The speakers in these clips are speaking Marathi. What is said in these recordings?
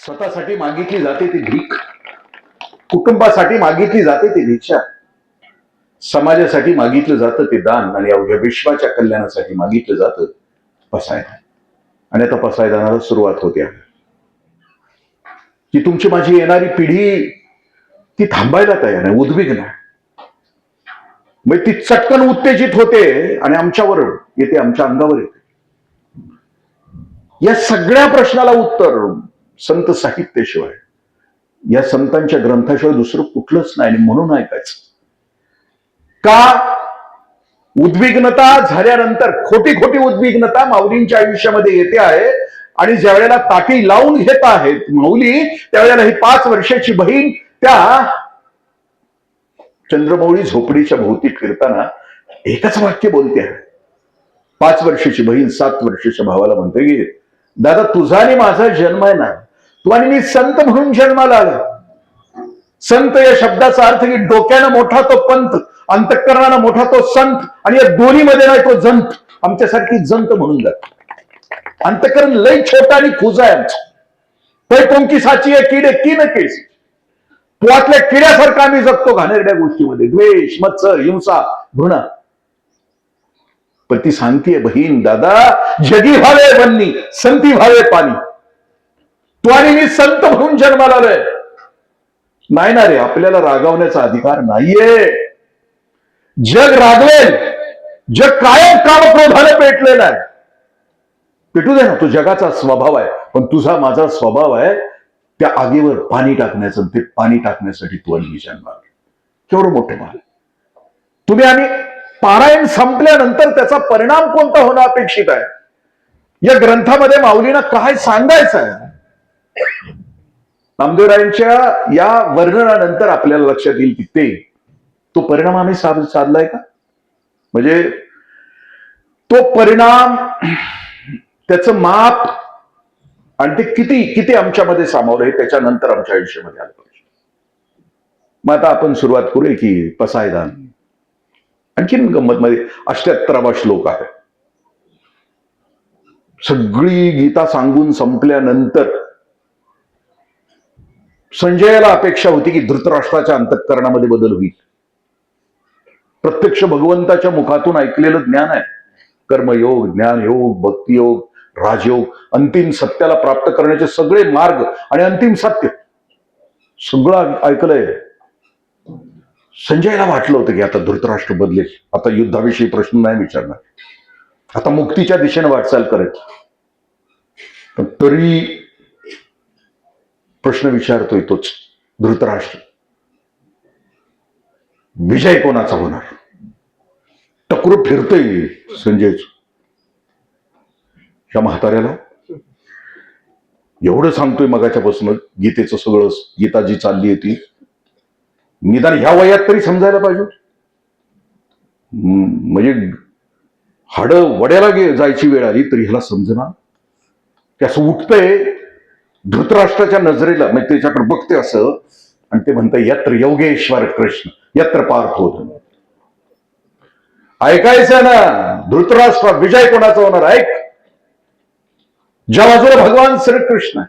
स्वतःसाठी मागितली जाते ती भीक, कुटुंबासाठी मागितली जाते ती भिक्षा, समाजासाठी मागितलं जातं ते दान, आणि अवघ्या विश्वाच्या कल्याणासाठी मागितलं जातं पसायदान. आणि आता पसायदानाला सुरुवात होते की तुमची माझी येणारी पिढी ती थांबायला तयार आहे, उद्विग्न आहे. मग ती चटकन उत्तेजित होते आणि आमच्यावर येते, आमच्या अंगावर येते. या सगळ्या प्रश्नाला उत्तर संत साहित्याशिवाय, या संतांच्या ग्रंथाशिवाय दुसरं कुठलंच नाही. आणि म्हणून ऐकायचं का? उद्विग्नता झाल्यानंतर खोटी खोटी उद्विग्नता माऊलींच्या आयुष्यामध्ये येते आहे. आणि ज्या वेळेला ताटी लावून घेत आहेत माऊली, त्यावेळेला ही 5 वर्षाची बहीण त्या चंद्रमौळी झोपडीच्या भोवती फिरताना एकच वाक्य बोलते आहे. 5 वर्षाची बहीण 7 वर्षाच्या भावाला म्हणते की दादा, तुझा आणि माझा जन्म आहे ना, तू आणि मी संत म्हणून जन्माला आला. संत या शब्दाचा अर्थ की डोक्यानं मोठा तो पंत, अंतःकरणानं मोठा तो संत, आणि या दोन्हीमध्ये नाही तो जंत. आमच्यासारखी जंत म्हणून जात. अंतःकरण लय छोटा आणि खुजा आहे आमचं. तै कोणकी साची आहे किडे की न केस, पोहातल्या किड्यासारखा आम्ही जगतो घाणेरड्या गोष्टीमध्ये, द्वेष, मत्सर, हिंसा, घृणा. पण ती सांगतीये बहीण, दादा जगी व्हावे वन्नी, संती व्हावे पाणी. तू आणि मी संत म्हणून जन्माला आलोय. नाही ना रे, आपल्याला रागावण्याचा अधिकार नाहीये. जग रागवेल, जग कायम कामक्रोधाने पेटलेला आहे. पेटू दे ना, तो जगाचा स्वभाव आहे. पण तुझा माझा स्वभाव आहे त्या आगीवर पाणी टाकण्याचं. ते पाणी टाकण्यासाठी तू आणि मी जन्माला. केवढं मोठं भाग. तुम्ही आणि पारायण संपल्यानंतर त्याचा परिणाम कोणता होणं अपेक्षित आहे? या ग्रंथामध्ये माऊलींना काय सांगायचं आहे? नामदेवरायांच्या या वर्णनानंतर आपल्याला लक्षात येईल की तो परिणाम आम्ही साधलाय का? म्हणजे तो परिणाम, त्याचं माप, आणि ते किती किती आमच्यामध्ये सामावलं आहे त्याच्यानंतर आमच्या आयुष्यामध्ये आलं पाहिजे. मग आता आपण सुरुवात करूया की पसायदान. आणखीन गंमत मध्ये 78वा श्लोक आहे. सगळी गीता सांगून संपल्यानंतर संजयाला अपेक्षा होती की धृतराष्ट्राच्या अंतःकरणामध्ये बदल होईल. प्रत्यक्ष भगवंताच्या मुखातून ऐकलेलं ज्ञान आहे. कर्मयोग, ज्ञानयोग, भक्तियोग, राजयोग, अंतिम सत्याला प्राप्त करण्याचे सगळे मार्ग आणि अंतिम सत्य सगळं ऐकलंय. संजयला वाटलं होतं की आता धृतराष्ट्र बदलेल, आता युद्धाविषयी प्रश्न नाही विचारणार, आता मुक्तीच्या दिशेने वाटचाल करेल. पण तरी प्रश्न विचारतोय तोच धृतराष्ट्र, विजय कोणाचा होणार? टकरू फिरतोय संजयच. या म्हाताऱ्याला एवढं सांगतोय मगाच्यापासून गीतेचं सगळं, गीता जी चालली आहे ती निदान ह्या वयात तरी समजायला पाहिजे. म्हणजे हाड वड्याला जायची वेळ आली तरी ह्याला समजना. ते असं उठतंय धृतराष्ट्राच्या नजरेला, म्हणजे त्याच्याकडे बघते असं, आणि ते म्हणतं यत्र योगेश्वर कृष्ण यत्र पार्थ होत. ऐकायचं ना, धृतराष्ट्र विजय कोणाचा होणार? ऐक. ज्या बाजूला भगवान श्रीकृष्ण आहे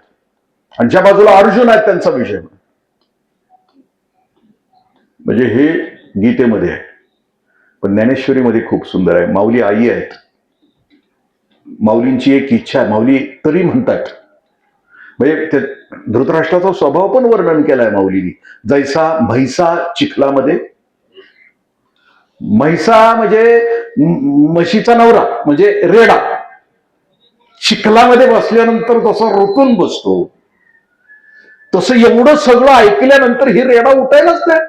आणि ज्या बाजूला अर्जुन आहे त्यांचा विजय. म्हणजे हे गीतेमध्ये आहे. पण ज्ञानेश्वरीमध्ये खूप सुंदर आहे. माऊली आई आहेत. माऊलींची एक इच्छा आहे. माऊली तरी म्हणतात, म्हणजे ते धृतराष्ट्राचा स्वभाव पण वर्णन केलाय माऊलींनी. जैसा म्हैसा चिखलामध्ये, म्हैसा म्हणजे म्हशीचा नवरा म्हणजे रेडा, चिखलामध्ये बसल्यानंतर तसा रुतून बसतो, तसं एवढं सगळं ऐकल्यानंतर ही रेडा उठायलाच नाही.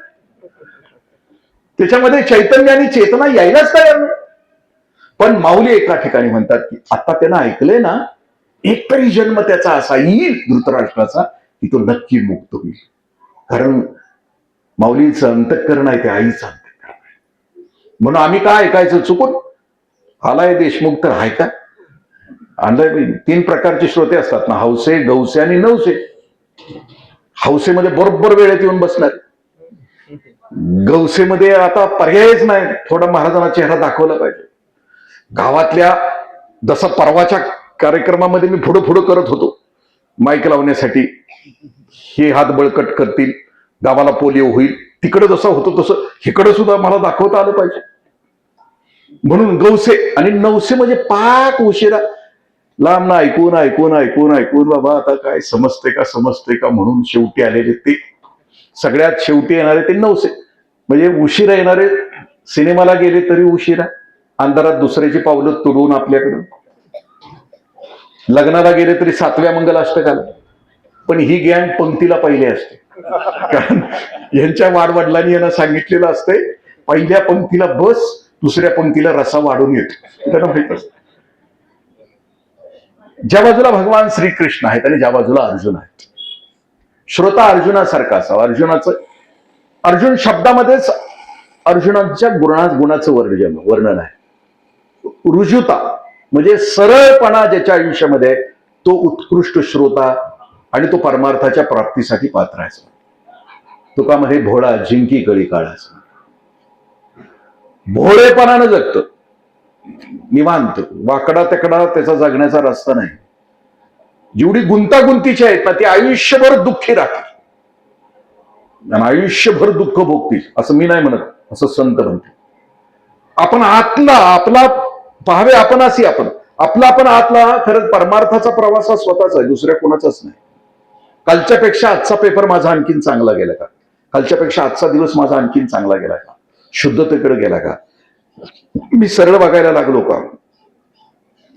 त्याच्यामध्ये चैतन्य आणि चेतना यायलाच तयार नाही. पण माऊली एका ठिकाणी म्हणतात की आता त्यानं ऐकलंय ना, एक तरी जन्म त्याचा असा येईल धृतराष्ट्राचा की तो नक्की मुक्त होईल. कारण माऊलीचं अंतःकरण आहे ते आईचं अंतःकरण आहे. म्हणून आम्ही काय ऐकायचं? चुकून आलाय देशमुख तर आहे का? आणलाय. 3 प्रकारचे श्रोते असतात ना, हौसे, गौसे आणि नवसे. हौसेमध्ये बरोबर वेळेत येऊन बसणार. गौसेमध्ये आता पर्यायच नाही, थोडा महाराजांना चेहरा दाखवला पाहिजे. गावातल्या जसं परवाच्या कार्यक्रमामध्ये मी पुढं करत होतो माईक लावण्यासाठी, हे हात बळकट करतील, गावाला पोलिओ होईल, तिकडे जसं होतं तसं इकडे सुद्धा मला दाखवता आलं पाहिजे. म्हणून गौसे आणि नवसे म्हणजे पाक उशिरा लांब ना ऐकून ऐकून ऐकून ऐकून बाबा आता काय समजते का म्हणून शेवटी आलेले ते सगळ्यात शेवटी येणारे ते नवसे. म्हणजे उशिरा येणारे, सिनेमाला गेले तरी उशिरा, अंधारात दुसऱ्याची पावलं तुडवून आपल्याकडं, लग्नाला गेले तरी 7व्या मंगलाष्टकाला. पण ही गँग पंक्तीला पहिले असते, कारण यांच्या वाडवडिलांनी यांना सांगितलेलं असतंय पहिल्या पंक्तीला बस, दुसऱ्या पंक्तीला रसा वाढून येतो. त्यांना माहित असत ज्या बाजूला भगवान श्रीकृष्ण आहेत आणि ज्या बाजूला अर्जुन आहेत. श्रोता अर्जुनासारखा असावा. अर्जुन शब्दामध्येच अर्जुनाच्या गुणाचं वर्णन आहे. रुजुता म्हणजे सरळपणा ज्याच्या आयुष्यामध्ये, तो उत्कृष्ट श्रोता आणि तो परमार्थाच्या प्राप्तीसाठी पात्र आहे. तुका मध्ये भोळा जिंकी गळी काळाचा, भोळेपणानं जगतो, निवांत, वाकडा तेकडा त्याचा जगण्याचा रस्ता नाही. जेवढी गुंतागुंतीची आहेत ना ती आयुष्यभर दुःखी राहतील, आयुष्यभर दुःख भोगतील, असं मी नाही म्हणत, असं संत म्हणते. आपण आपला पाहावे, आपण आपण आतला खरंच परमार्थाचा प्रवास हा स्वतःचा आहे, दुसऱ्या कोणाचाच नाही. कालच्यापेक्षा आजचा पेपर माझा आणखीन चांगला गेला का, कालच्यापेक्षा आजचा दिवस माझा आणखीन चांगला गेला का, शुद्धतेकडे गेला का, मी सरळ बघायला लागलो का,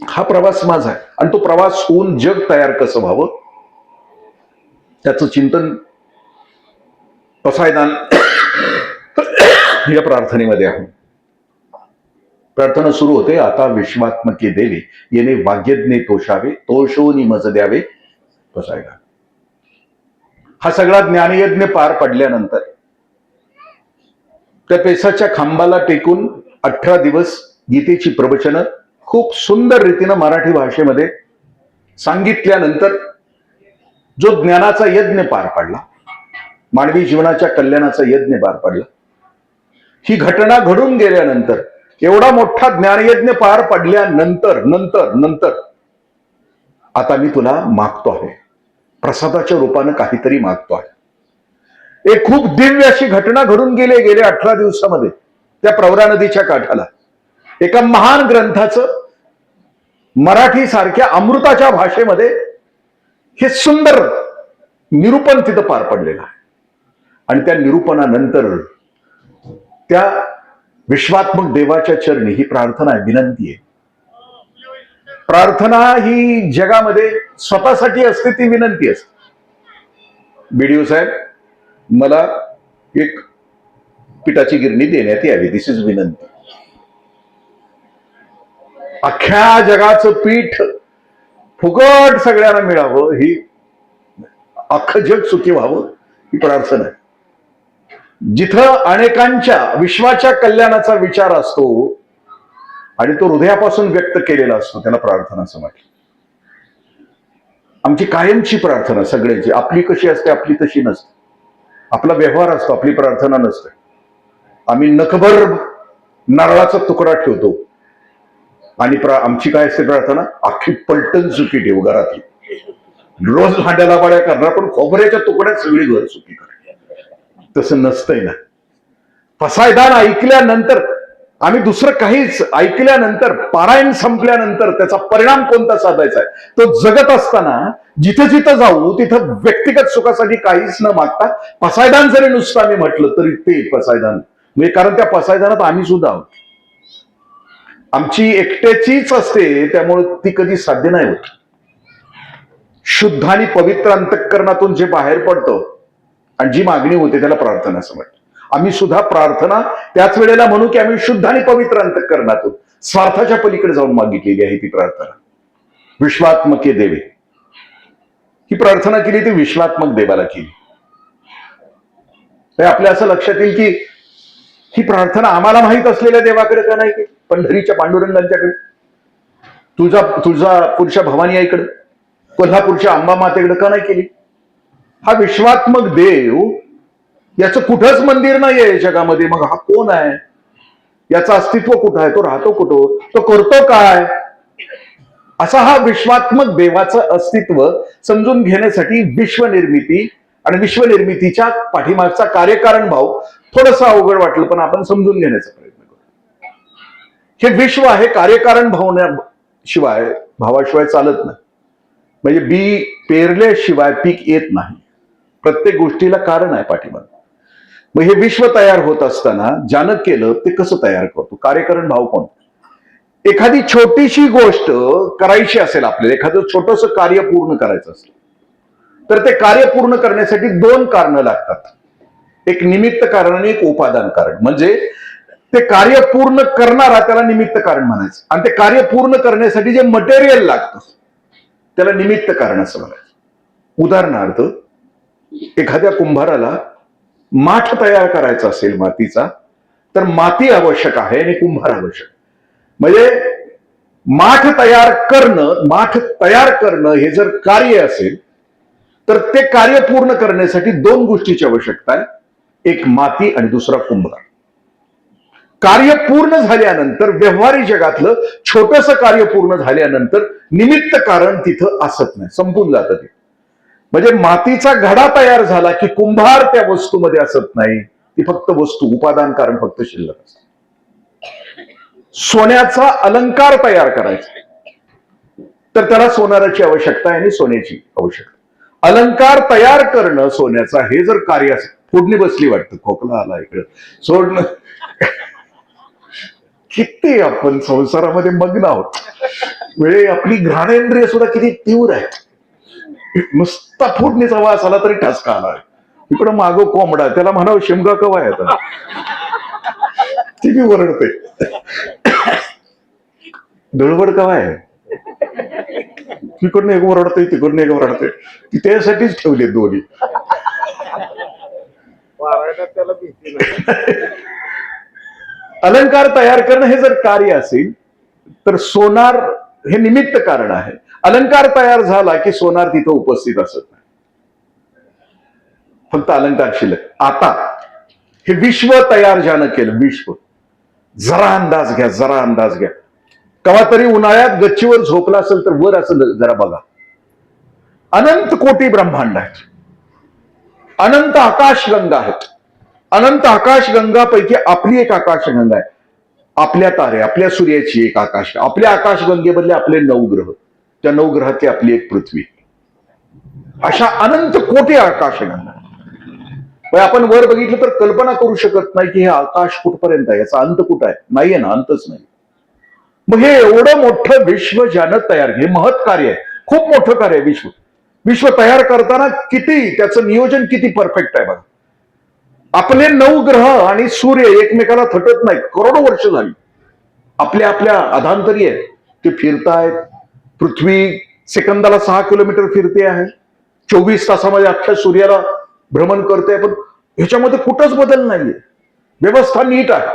हा प्रवास माझा आहे. आणि तो प्रवास होऊन जग तयार कसं व्हावं त्याचं चिंतन पसायदान या प्रार्थनेमध्ये आहे. प्रार्थना सुरू होते, आता विश्वात्मके देवी येणे वाग्यज्ञे तोषावे, तोषोनी मज द्यावे पसायदान. हा सगळा ज्ञानयज्ञ पार पडल्यानंतर त्या पेसाच्या खांबाला टेकून 18 दिवस गीतेची प्रवचनं खूप सुंदर रीतीनं मराठी भाषेमध्ये सांगितल्यानंतर जो ज्ञानाचा यज्ञ पार पडला, मानवी जीवनाच्या कल्याणाचा यज्ञ पार पडला. ही घटना घडून गेल्यानंतर, एवढा मोठा ज्ञानयज्ञ पार पडल्यानंतर नंतर आता मी तुला मागतो आहे, प्रसादाच्या रूपानं काहीतरी मागतो आहे. एक खूप दिव्य अशी घटना घडून गेले 18 दिवसामध्ये त्या प्रवरा नदीच्या काठाला. एका महान ग्रंथाचं मराठी सारख्या अमृताच्या भाषेमध्ये हे सुंदर निरूपण तिथं पार पडलेलं आहे. आणि त्या निरूपणानंतर त्या विश्वात्मक देवाच्या चरणी ही प्रार्थना आहे, विनंती आहे. प्रार्थना ही जगामध्ये स्वतःसाठी असते, ती विनंती असते. बीडीओ साहेब, मला एक पिठाची गिरणी देण्यात यावी, दिस इज विनंती. अख्ख्या जगाचं पीठ फुकट सगळ्यांना मिळावं, ही अख्खं जग सुखी व्हावं, ही प्रार्थना आहे. जिथं अनेकांच्या विश्वाच्या कल्याणाचा विचार असतो आणि तो हृदयापासून व्यक्त केलेला असतो, त्याला प्रार्थना असं म्हटलं. आमची कायमची प्रार्थना सगळ्यांची. आपली कशी असते, आपली तशी नसते. आपला व्यवहार असतो, आपली प्रार्थना नसते. आम्ही नखभर नारळाचा तुकडा ठेवतो आणि आमची काय असते प्रार्थना, अख्खी पलटण सुखी ठेवू घरातली. रोज भांड्याला पाड्या करणार, पण खोबऱ्याच्या तुकड्यात सगळी घर सुखी करणार. तसं नसतंय ना. पसायदान ऐकल्यानंतर, आम्ही दुसरं काहीच ऐकल्यानंतर, पारायण संपल्यानंतर त्याचा परिणाम कोणता साधायचा आहे, तो जगत असताना जिथे जिथं जाऊ तिथं व्यक्तिगत सुखासाठी काहीच न मागता पसायदान जरी नुसतं आम्ही म्हटलं तरी ते पसायदान, म्हणजे कारण त्या पसायदानात आम्ही सुद्धा आहोत. आमची एकट्याचीच असते, त्यामुळे ती कधी साध्य नाही होत. शुद्ध आणि पवित्र अंतःकरणातून जे बाहेर पडतो आणि जी मागणी होते त्याला प्रार्थना असं म्हणतात. आम्ही सुद्धा प्रार्थना त्याच वेळेला म्हणू की आम्ही शुद्ध आणि पवित्र अंतःकरणातून स्वार्थाच्या पलीकडे जाऊन मागितलेली आहे ती प्रार्थना. विश्वात्मके देवे, ही प्रार्थना केली ती विश्वात्मक देवाला केली. आपल्या असं लक्षात येईल की ही प्रार्थना आम्हाला माहित असलेल्या देवाकडे का नाही केली, पंढरीच्या पांडुरंगांच्याकडे, तुळजापूरच्या भवानी आईकडे, कोल्हापूरच्या अंबा मातेकडे का नाही केली? हा विश्वात्मक देव, याचं कुठंच मंदिर नाहीये जगामध्ये. मग हा कोण आहे? याचं अस्तित्व कुठं आहे? तो राहतो कुठं? तो करतो काय? असा हा विश्वात्मक देवाचं अस्तित्व समजून घेण्यासाठी विश्वनिर्मिती आणि विश्वनिर्मितीच्या पाठीमागचा कार्यकारण भाव थोडंसं अवघड वाटलं, पण आपण समजून घेण्याचा प्रयत्न करू. हे विश्व आहे, कार्यकारण भावाशिवाय चालत नाही. म्हणजे बी पेरल्याशिवाय पीक येत नाही. प्रत्येक गोष्टीला कारण आहे पाठीमाग. मग हे विश्व तयार होत असताना ज्यानं केलं ते कसं तयार करतो? कार्यकारण भाव कोण? एखादी छोटीशी गोष्ट करायची असेल, आपल्याला एखादं छोटस कार्य पूर्ण करायचं असेल, तर ते कार्य पूर्ण करण्यासाठी दोन कारणं लागतात. एक निमित्त कारण आणि एक उपादान कारण. म्हणजे ते कार्य पूर्ण करणारा त्याला निमित्त कारण म्हणायचं, आणि ते कार्य पूर्ण करण्यासाठी जे मटेरियल लागतं त्याला निमित्त कारण असं म्हणायचं. उदाहरणार्थ, एखाद्या कुंभाराला माठ तयार करायचा असेल मातीचा, तर माती आवश्यक आहे आणि कुंभार आवश्यक. म्हणजे माठ तयार करणं हे जर कार्य असेल, तर ते कार्य पूर्ण करण्यासाठी दोन गोष्टीची आवश्यकता आहे. एक माती आणि दुसरा कुंभार. कार्य पूर्ण झाल्यानंतर, व्यवहारी जगातलं छोटस कार्य पूर्ण झाल्यानंतर निमित्त कारण तिथं असत नाही, संपून जातं ते. म्हणजे मातीचा घडा तयार झाला की कुंभार त्या वस्तूमध्ये असत नाही, ती फक्त वस्तू, उपादान कारण फक्त शिल्लक असते. सोन्याचा अलंकार तयार करायचा तर त्याला सोनाराची आवश्यकता आहे आणि सोन्याची आवश्यकता. अलंकार तयार करणं सोन्याचा हे जर कार्य असेल, फोडणी बसली वाटतं, खोकला आला इकडं, सोडणं. किती आपण संसारामध्ये मग्न आहोत. वेळे आपली घ्राणेंद्रिय सुद्धा किती तीव्र आहे. नुसता फोडणीचा वास आला तरी ठसका आला. इकडं मागो कोंबडा, त्याला म्हणावं शिमगा कवा आहे आता, ती ओरडते. दळवड कवा आहे, तिकडनं एक ओरडते, तिकडनं एक ओरडते. ती त्यासाठीच ठेवली दोन्ही. त्याला भीती. अलंकार तयार करणं हे जर कार्य असेल, तर सोनार हे निमित्त कारण आहे. अलंकार तयार झाला की सोनार तिथं उपस्थित असत नाही, फक्त अलंकार शिल्लक. आता हे विश्व तयार ज्यानं केलं, विश्व, जरा अंदाज घ्या, जरा अंदाज घ्या. केव्हा तरी उन्हाळ्यात गच्चीवर झोपला असेल तर वर असं जरा बघा. अनंत कोटी ब्रह्मांड आहेत, अनंत आकाशगंगा आहेत. अनंत आकाशगंगापैकी आपली एक आकाशगंगा आहे. आपल्या तारे, आपल्या सूर्याची एक आकाश, आपल्या आकाशगंगेमधले आपले 9 ग्रह, त्या 9 ग्रहातली आपली एक पृथ्वी. अशा अनंत कोटी आकाशगंगा. आपण वर बघितलं तर कल्पना करू शकत नाही की हे आकाश कुठपर्यंत आहे, याचा अंत कुठं आहे. नाहीये ना, अंतच नाही. मग हे एवढं मोठं विश्व ज्यानं तयार केलं, महत् कार्य आहे, खूप मोठं कार्य आहे विश्व. विश्व तयार करताना किती त्याचं नियोजन किती परफेक्ट आहे बघा. आपले 9 ग्रह आणि सूर्य एकमेकाला थटत नाहीत, करोडो वर्ष झाली. आपल्या आपल्या अधांतरी आहेत, ते फिरतायत. पृथ्वी सेकंदाला 6 किलोमीटर फिरते आहे, 24 तासामध्ये अख्ख्या सूर्याला भ्रमण करते. पण ह्याच्यामध्ये कुठंच बदल नाहीये, व्यवस्था नीट आहे.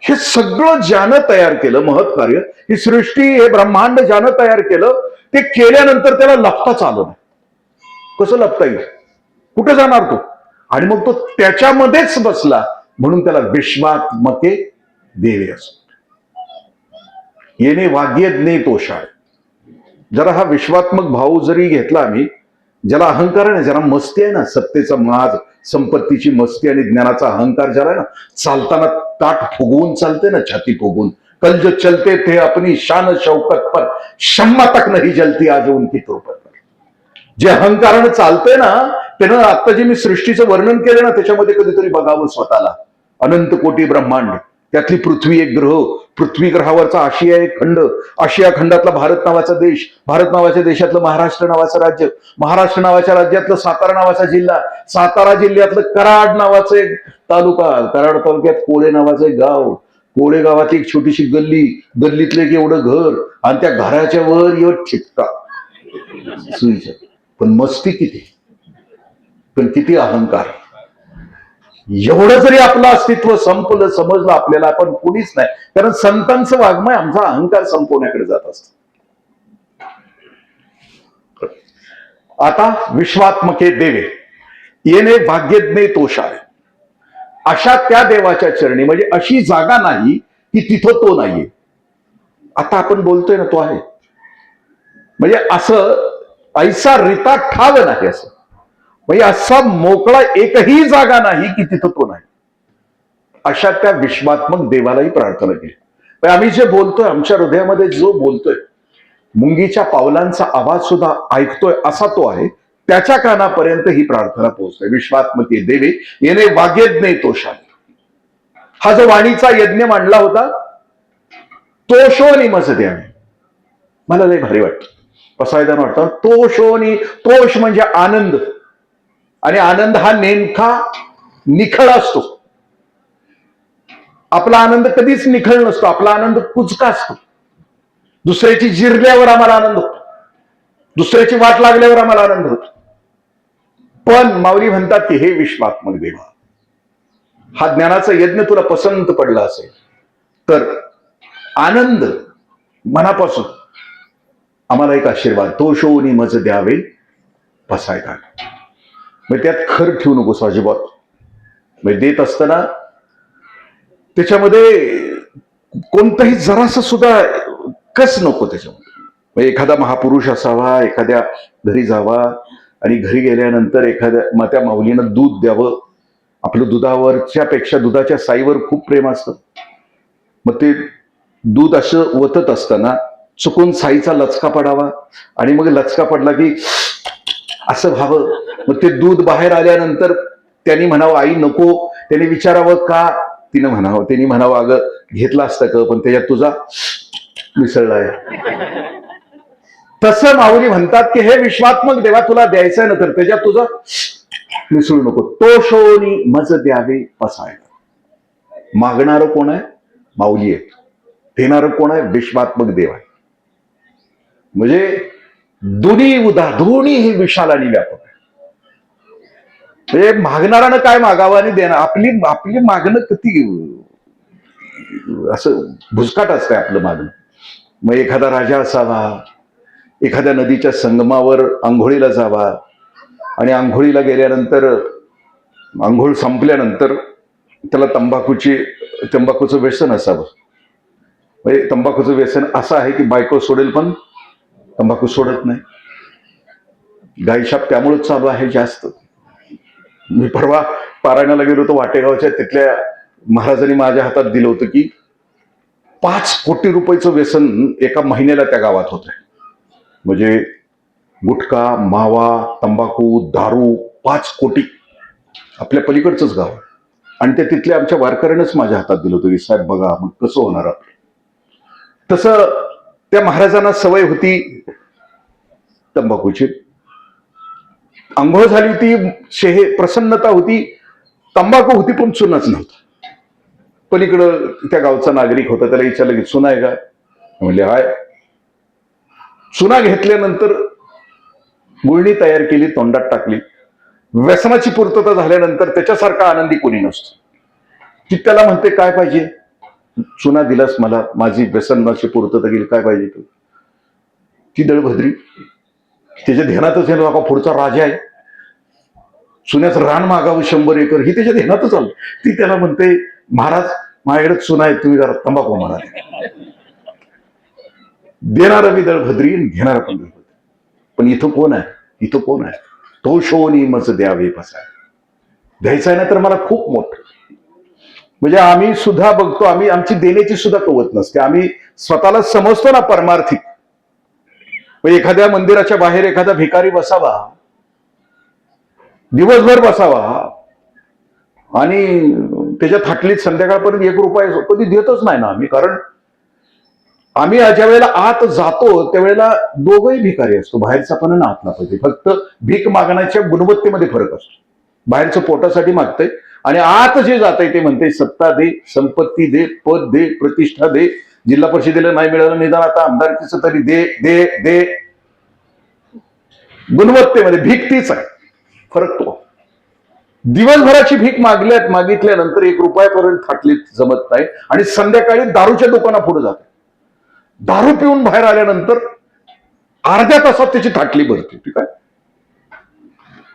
हे सगळं ज्यानं तयार केलं, महत् कार्य, ही सृष्टी, हे ब्रह्मांड ज्यानं तयार केलं, ते केल्यानंतर त्याला लपताच आलं नाही. कसं लपता येईल? कुठे जाणार तो? आणि मग तो त्याच्यामध्येच बसला, म्हणून त्याला विश्वात्मके देवे असत. येणे वाग्यज्ञे तोषाळ. जरा हा विश्वात्मक भाव जरी घेतला आम्ही, ज्याला अहंकार आहे ना, ज्याला मस्ती आहे ना, सत्तेचा माज, संपत्तीची मस्ती आणि ज्ञानाचा अहंकार ज्याला आहे ना, चालताना ताट फुगवून चालते ना, छाती फुगवून, कल जो चलते थे अपनी शान शौकत पर, शम्मा तक नहीं जलती आज उनकी तुरपत पर. जे अहंकारानं चालतंय ना, त्यानं आता जे मी सृष्टीचं वर्णन केलं ना, त्याच्यामध्ये कधीतरी बघावं स्वतःला. अनंत कोटी ब्रह्मांड, त्यातली पृथ्वी एक ग्रह, पृथ्वी ग्रहावरचा आशिया एक खंड, आशिया खंडातला भारत नावाचा देश, भारत नावाच्या देशातलं महाराष्ट्र नावाचं राज्य, महाराष्ट्र नावाच्या राज्यातलं सातारा नावाचा जिल्हा, सातारा जिल्ह्यातलं कराड नावाचं एक तालुका, कराड तालुक्यात कोळे नावाचं एक गाव, कोळे गावात एक छोटीशी गल्ली, गल्लीतलं एक एवढं घर, आणि त्या घराच्या वर एवढं ठिपका सुईचं. पण मस्ती किती, पण किती अहंकार. एवढं जरी आपलं अस्तित्व संपलं, समजलं आपल्याला, आपण कुणीच नाही. कारण संतांचं वाङ्मय आमचा अहंकार संपवण्याकडे जात असत. आता विश्वात्मके देवे येणे भाग्यज्ञे तोषाळे. अशा त्या देवाच्या चरणी, म्हणजे अशी जागा नाही की तिथं तो नाहीये. आता आपण बोलतोय ना, तो आहे. म्हणजे असं ऐसा रिता ठाव नाही, असं म्हणजे असा मोकळा एकही जागा नाही की तिथं तो नाही. अशा त्या विश्वात्मक देवालाही प्रार्थना केली. आम्ही जे बोलतोय, आमच्या हृदयामध्ये जो बोलतोय, मुंगीच्या पावलांचा आवाज सुद्धा ऐकतोय असा तो आहे. त्याच्या कानापर्यंत ही प्रार्थना पोहोचते. विश्वात्मके देवे येणे वाग्यज्ञ तोषाने. हा जो वाणीचा यज्ञ मांडला होता, तोषोनी मज द्यावे. मला लय भारी वाटतं, पसायदान वाटतं. तोषोनी, तोष म्हणजे आनंद, आणि आनंद हा नेमका निखळ असतो. आपला आनंद कधीच निखळ नसतो, आपला आनंद कुचका असतो. दुसऱ्याची जिरल्यावर आम्हाला आनंद होतो, दुसऱ्याची वाट लागल्यावर आम्हाला आनंद होतो. पण माऊली म्हणतात की हे विश्वात्मक देवा, हा ज्ञानाचा यज्ञ तुला पसंत पडला असेल तर आनंद मनापासून आम्हाला एक आशीर्वाद, तोषोनी मज द्यावे पसायदान. म्हणजे त्यात खर ठेवू नकोस अजिबात. म्हणजे देत असताना त्याच्यामध्ये कोणताही जरासा सुद्धा कस नको त्याच्यामध्ये. एखादा महापुरुष असावा, एखाद्या घरी जावा आणि घरी गेल्यानंतर एखाद्या त्या माऊलीनं दूध द्यावं. आपलं दुधावरच्या पेक्षा दुधाच्या साईवर खूप प्रेम असतं. मग ते दूध असं वतत असताना चुकून साईचा लचका पडावा, आणि मग लचका पडला की असं व्हावं. मग ते दूध बाहेर आल्यानंतर त्यांनी म्हणावं आई नको, त्यांनी विचारावं का, तिनं म्हणावं, त्यांनी म्हणावं अगं घेतला असतं का, पण त्याच्यात तुझा मिसळलाय. तसं माऊली म्हणतात की हे विश्वात्मक देवा, तुला द्यायचंय ना तर त्याच्यात तुझं मिसळू नको. तोषोनी मज द्यावे पसायदान. मागणारं कोण आहे? माऊली आहे. देणारं कोण आहे? विश्वात्मक देव आहे. म्हणजे दोन्ही ही विशाल आणि व्यापक आहे. म्हणजे मागणारानं काय मागावं आणि देणार, आपली मागणं किती असं भुसकाट असतंय आपलं मागणं. मग एखादा राजा असावा, एखाद्या नदीच्या संगमावर आंघोळीला जावा, आणि आंघोळीला गेल्यानंतर आंघोळ संपल्यानंतर त्याला तंबाखूचं व्यसन असावं. म्हणजे तंबाखूचं व्यसन असं आहे की बायको सोडेल पण तंबाखू सोडत नाही. गायछाप त्यामुळेच चालू आहे जास्त. मी परवा पारायणाला गेलो होतो वाटेगावच्या, तिथल्या महाराजांनी माझ्या हातात दिलं होतं की 5 कोटी रुपयाचं व्यसन एका महिन्याला त्या गावात होत आहे. म्हणजे गुटखा, मावा, तंबाखू, दारू, 5 कोटी. आपल्या पलीकडचंच गाव. आणि ते तिथल्या आमच्या वारकऱ्यानंच माझ्या हातात दिलं होतं की साहेब बघा मग कसं होणार आपलं. तसं त्या महाराजांना सवय होती तंबाखूची. आंघोळ झाली होती, प्रसन्नता होती, तंबाखू होती पण चुनाच नव्हता. पलीकडं त्या गावचा नागरिक होता, त्याला विचारलं की चुना आहे का, म्हणले हाय. चुना घेतल्यानंतर गुळणी तयार केली, तोंडात टाकली. व्यसनाची पूर्तता झाल्यानंतर त्याच्यासारखा आनंदी कोणी नसतो. ती त्याला म्हणते काय पाहिजे, चुना दिलास मला, माझी व्यसनाची पूर्तता केली, काय पाहिजे तू. ती दळभद्री त्याच्या ध्यानातच आहे, बाबा पुढचा राजा आहे, चुन्याचं रान मागावं 100 एकर, ही त्याच्या ध्यानातच आलं. ती त्याला म्हणते महाराज माझ्याकडे चुना आहे, तुम्ही जरा तंबाखू म्हणा. देणारा मी दळभद्री, घेणारा पण दळभद्री. पण इथं कोण आहे? इथं कोण आहे? तोषोनी मज द्यावे पसाय. द्यायचं आहे ना तर मला खूप मोठं. म्हणजे आम्ही सुद्धा बघतो, आमची देण्याची सुद्धा कवत नसते. आम्ही स्वतःला समजतो ना परमार्थिक. एखाद्या मंदिराच्या बाहेर एखादा भिकारी बसावा, दिवसभर बसावा, आणि त्याच्या थाटलीत संध्याकाळपर्यंत 1 रुपया कधी देतच नाही ना आम्ही. कारण आम्ही ज्या वेळेला आत जातो त्यावेळेला दोघंही भिकारी असतो, बाहेरचा पण आणि आतला पण. फक्त भीक मागण्याच्या गुणवत्तेमध्ये फरक असतो. बाहेरचं पोटासाठी मागतंय, आणि आत जे जात आहे ते म्हणते सत्ता दे, संपत्ती दे, पद दे, प्रतिष्ठा दे, जिल्हा परिषदेला नाही मिळालं निदान आता आमदारकीचं तरी दे दे दे. गुणवत्तेमध्ये भीक तीच आहे, फरक तो. दिवसभराची भीक मागितल्यानंतर 1 रुपयापर्यंत थाटलीत जमत नाही, आणि संध्याकाळी दारूच्या दुकाना पुढे जाते. दारू पिऊन बाहेर आल्यानंतर अर्ध्या तासात त्याची थाटली भरते. ठीक आहे,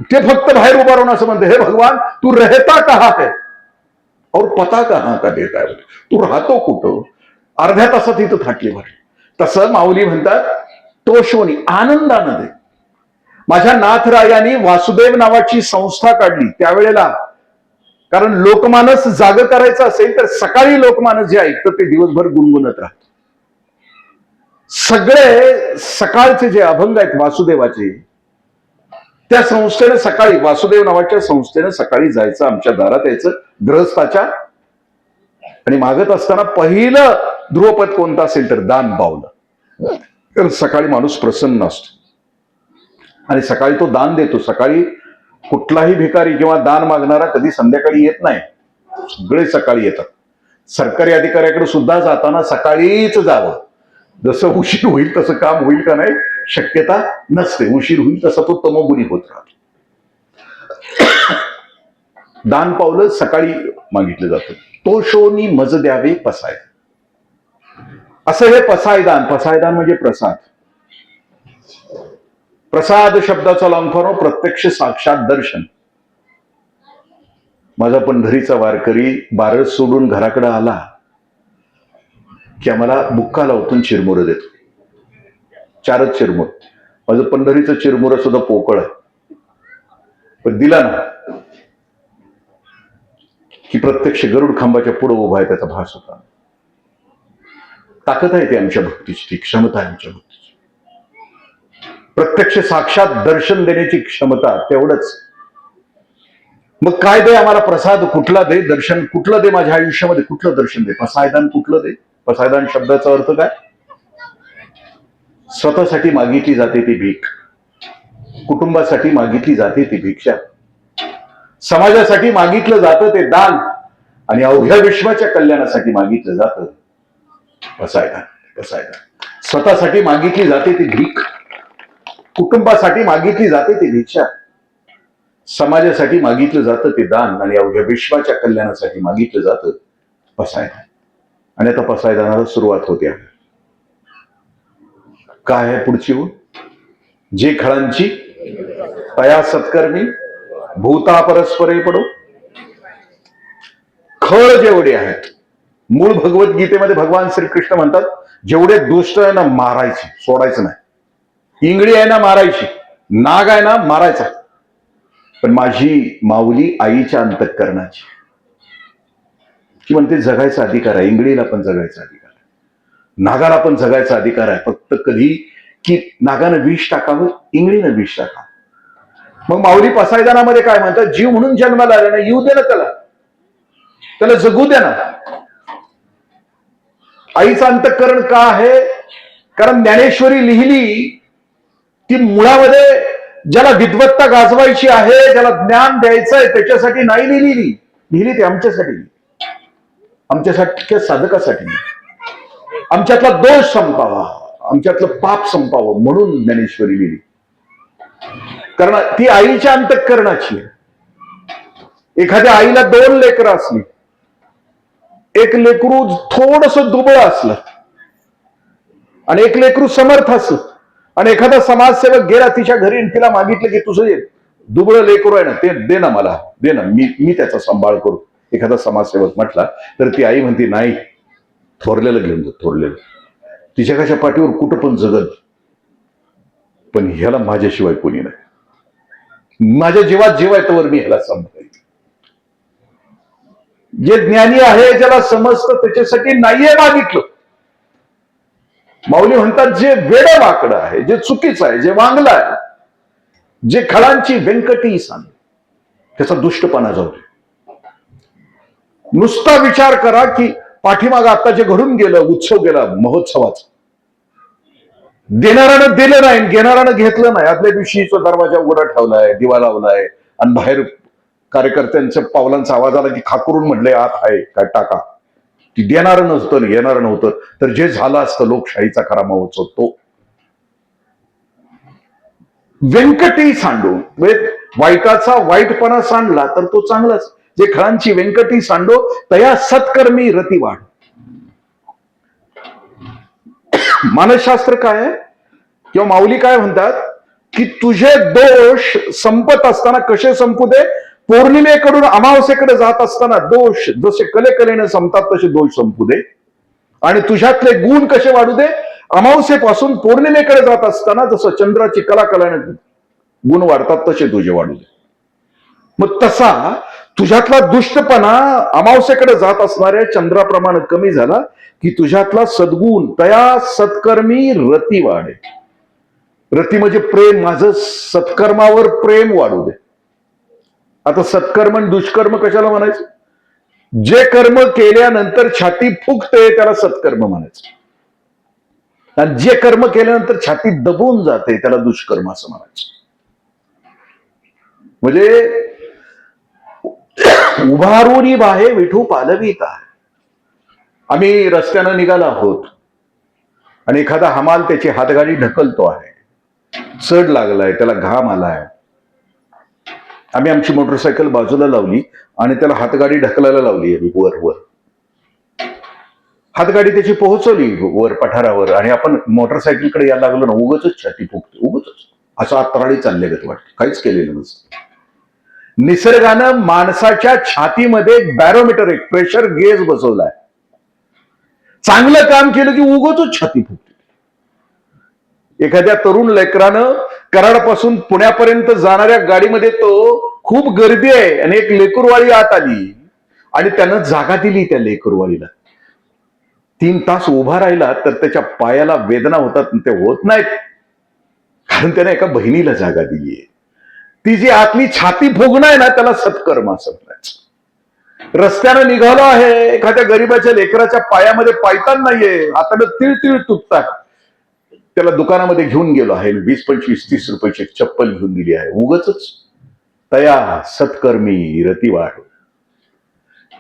ते फक्त बाहेर उभा राहून असं म्हणते, हे भगवान तू रहता कहा है और पता कहा का देता है, तू राहतो कुठं. अर्ध्या तासात इथं थाटली भरली. तसं माऊली म्हणतात तोषवणी आनंदानं दे. माझ्या नाथरायांनी वासुदेव नावाची संस्था काढली त्यावेळेला, कारण लोकमानस जाग करायचं असेल तर सकाळी लोकमानस जे ऐकतं ते दिवसभर गुणगुणत राहत. सगळे सकाळचे जे अभंग आहेत वासुदेवाचे, त्या संस्थेनं सकाळी, वासुदेव नावाच्या संस्थेनं सकाळी जायचं, आमच्या दारात यायचं ग्रहस्थाच्या, आणि मागत असताना पहिलं ध्रुवपद कोणतं असेल तर दान पावलं. तर सकाळी माणूस प्रसन्न असतो आणि सकाळी तो दान देतो. सकाळी कुठलाही भिकारी किंवा दान मागणारा कधी संध्याकाळी येत नाही, सगळे सकाळी येतात. सरकारी अधिकाऱ्याकडे सुद्धा जाताना सकाळीच जावं. जसं उशीर होईल तसं काम होईल का नाही शक्यता नसते, उशीर होईल तसा तो तमोगुणी होत राहतो. दान पावलं सकाळी मागितलं जातं. तोषोनी मज द्यावे पसाय, असं हे पसायदान. पसायदान म्हणजे प्रसाद. प्रसाद शब्दाचा अलंकार प्रत्यक्ष साक्षात दर्शन. माझा पंढरीचा वारकरी बारस सोडून घराकडे आला की आम्हाला बुक्का लावतून चिरमुरं देतो. 4च चिरमुर. माझं पंढरीचं चिरमुरं सुद्धा पोकळ आहे, पण दिला ना की प्रत्यक्ष गरुड खांबाच्या पुढे उभा आहे त्याचा भास होता. ताकद आहे ती आमच्या भक्तीची, ती क्षमता आहे आमच्या भक्तीची. प्रत्यक्ष साक्षात दर्शन देण्याची क्षमता, तेवढंच. मग काय दे आम्हाला? प्रसाद कुठला दे, दर्शन कुठलं दे, माझ्या आयुष्यामध्ये कुठलं दर्शन दे, पसायदान कुठलं दे. पसायदान शब्दाचा अर्थ काय? स्वतःसाठी मागितली जाते ती भीक, कुटुंबासाठी मागितली जाते ती भिक्षा, समाजासाठी मागितलं जातं ते दान, आणि अवघ्या विश्वाच्या कल्याणासाठी मागितलं जातं पसायदान. पसायदान. स्वतःसाठी मागितली जाते ती भीक, कुटुंबासाठी मागितली जाते ती भिक्षा, समाजासाठी मागितलं जातं ते दान, आणि अवघ्या विश्वाच्या कल्याणासाठी मागितलं जातं पसायदान. आणि आता पसायदानाला सुरुवात होते. काय आहे पुढची ओळ? जे खळांची तया सत्कर्मी भूता परस्परे पडो. खळ जेवढे आहेत, मूळ भगवद्गीतेमध्ये भगवान श्रीकृष्ण म्हणतात जेवढे दुष्ट आहे ना मारायचे, सोडायचं नाही. इंगळी आहे ना मारायची, नाग आहे ना मारायचा. पण माझी माऊली आईच्या अंतःकरणाची, ती म्हणते जगायचा अधिकार आहे. इंगळीला पण जगायचा अधिकार आहे, नागाला पण जगायचा अधिकार आहे. फक्त कधी की नागानं विष टाकावं, इंगळीनं विष टाकावं. मग माऊली पसायदानामध्ये काय म्हणतात? जीव म्हणून जन्माला आला ना, येऊ दे ना त्याला जगू दे ना. आईचं अंतःकरण का आहे? कारण ज्ञानेश्वरी लिहिली ती मुळामध्ये ज्याला विद्वत्ता गाजवायची आहे, ज्याला ज्ञान द्यायचं आहे, त्याच्यासाठी नाही लिहिली ती आमच्यासाठी, आमच्यासारख्या साधकासाठी. आमच्यातला दोष संपावा, आमच्यातलं पाप संपावं म्हणून ज्ञानेश्वरी लिहिली. कारण ती आईच्या अंतःकरणाची आहे. एखाद्या आईला 2 लेकरं असली, एक लेकरू थोडस दुबळ असलं आणि एक लेकरू समर्थ असलं, आणि एखादा समाजसेवक गेला तिच्या घरी आणि तिला मागितलं की तुझं दुबळ लेकरू आहे ना ते दे ना, मला दे ना, मी त्याचा सांभाळ करू. एखादा समाजसेवक म्हटला तर ती आई म्हणते नाही, थोरलेलं घेऊन जा, थोरलेलं. तिच्या कशा पाठीवर कुठं पण जगल, पण ह्याला माझ्याशिवाय कोणी नाही. माझ्या जीवात जीव आहे तोवर मी ह्याला सांभाळेन. जे ज्ञानी आहे, ज्याला समजतं, त्याच्यासाठी नाहीये मागितलं. माऊली म्हणतात जे वेडं वाकडं आहे, जे चुकीचं आहे, जे वांगलं आहे, जे खळांची व्यंकटी सांग, त्याचा दुष्टपणा जाऊ दे. नुसता विचार करा की पाठीमाग आता जे घडून गेलं, उत्सव गेला महोत्सवाचा, देणाऱ्यानं दिलं नाही, घेणाऱ्यानं घेतलं नाही. आदल्या दिवशीचा दरवाजा उघडा ठेवलाय, दिवा लावलाय, आणि बाहेर कार्यकर्त्यांच्या पावलांचा आवाज आला की खाकरून म्हणले आत आहे काय टाका. ती देणारं नसतं, येणारं नव्हतं, तर जे झालं असतं लोकशाहीचा खरा महोत्सव तो. व्यंकटी सांडू, वाईटाचा वाईटपणा सांडला तर तो चांगलाच. जे खळांची व्यंकटी सांडो तया सत्कर्मी रती वाढ. मानसशास्त्र काय आहे किंवा माऊली काय म्हणतात की तुझे दोष संपत असताना कसे संपू दे? पौर्णिमेकडून अमावस्येकडे जात असताना दोष जसे कलेकलेने संपतात तसे दोष संपू दे, आणि तुझ्यातले गुण कसे वाढू दे? अमावस्येपासून पौर्णिमेकडे जात असताना जसं चंद्राची कलाकलाने गुण वाढतात तसे तुझे वाढू दे. मग तसा तुझ्यातला दुष्टपणा अमावस्येकडे जात असणाऱ्या चंद्राप्रमाणे कमी झाला की तुझ्यातला सद्गुण तया सत्कर्मी रती वाढे. रती म्हणजे प्रेम, माझं सत्कर्मावर प्रेम वाढू दे. आता सत्कर्म आणि दुष्कर्म कशाला म्हणायचं? जे कर्म केल्यानंतर छाती फुगते त्याला सत्कर्म म्हणायचं, आणि जे कर्म केल्यानंतर छाती दबून जाते त्याला दुष्कर्म असं म्हणायचं. म्हणजे उभारूनी बाहे विठू पालवी का. आम्ही रस्त्यानं निघालो आहोत आणि एखादा हमाल त्याची हातगाडी ढकलतो आहे, चढ लागलाय, त्याला घाम आलाय. आम्ही आमची मोटरसायकल बाजूला लावली आणि त्याला हातगाडी ढकलायला लावली. वर वर हातगाडी त्याची पोहोचवली वर पठारावर आणि आपण मोटरसायकलकडे यायला लागलो ना, उगच छाती फुगते, उगच असं आतराळी चालले गत वाटतं, काहीच केलेलं नसतं. निसर्गानं माणसाच्या छातीमध्ये एक बॅरोमीटर, एक प्रेशर गेज बसवलाय. चांगलं काम केलं की उगच छाती फुगते. एखाद्या तरुण लेकरानं कराडपासून पुण्यापर्यंत जाणाऱ्या गाडीमध्ये तो खूप गर्दी आहे आणि एक लेकरवाळी आत आली आणि त्यानं जागा दिली त्या लेकरवाळीला. 3 तास उभा राहिला तर त्याच्या पायाला वेदना होतात, ते होत नाहीत, कारण त्याने एका बहिणीला जागा दिली आहे. ती जी आतली छाती फुगणं आहे ना, त्याला सत्कर्म असं म्हणायचं. रस्त्यानं निघालो आहे, एखाद्या गरीबाच्या लेकराच्या पायामध्ये पायतान नाहीये, हाताने तिळ तिळ तुटतात, त्याला दुकानामध्ये घेऊन गेलो आहे, 20, 25, 30 रुपयाची चप्पल घेऊन दिली आहे, उगच तया सत्कर्मी रती वाढ.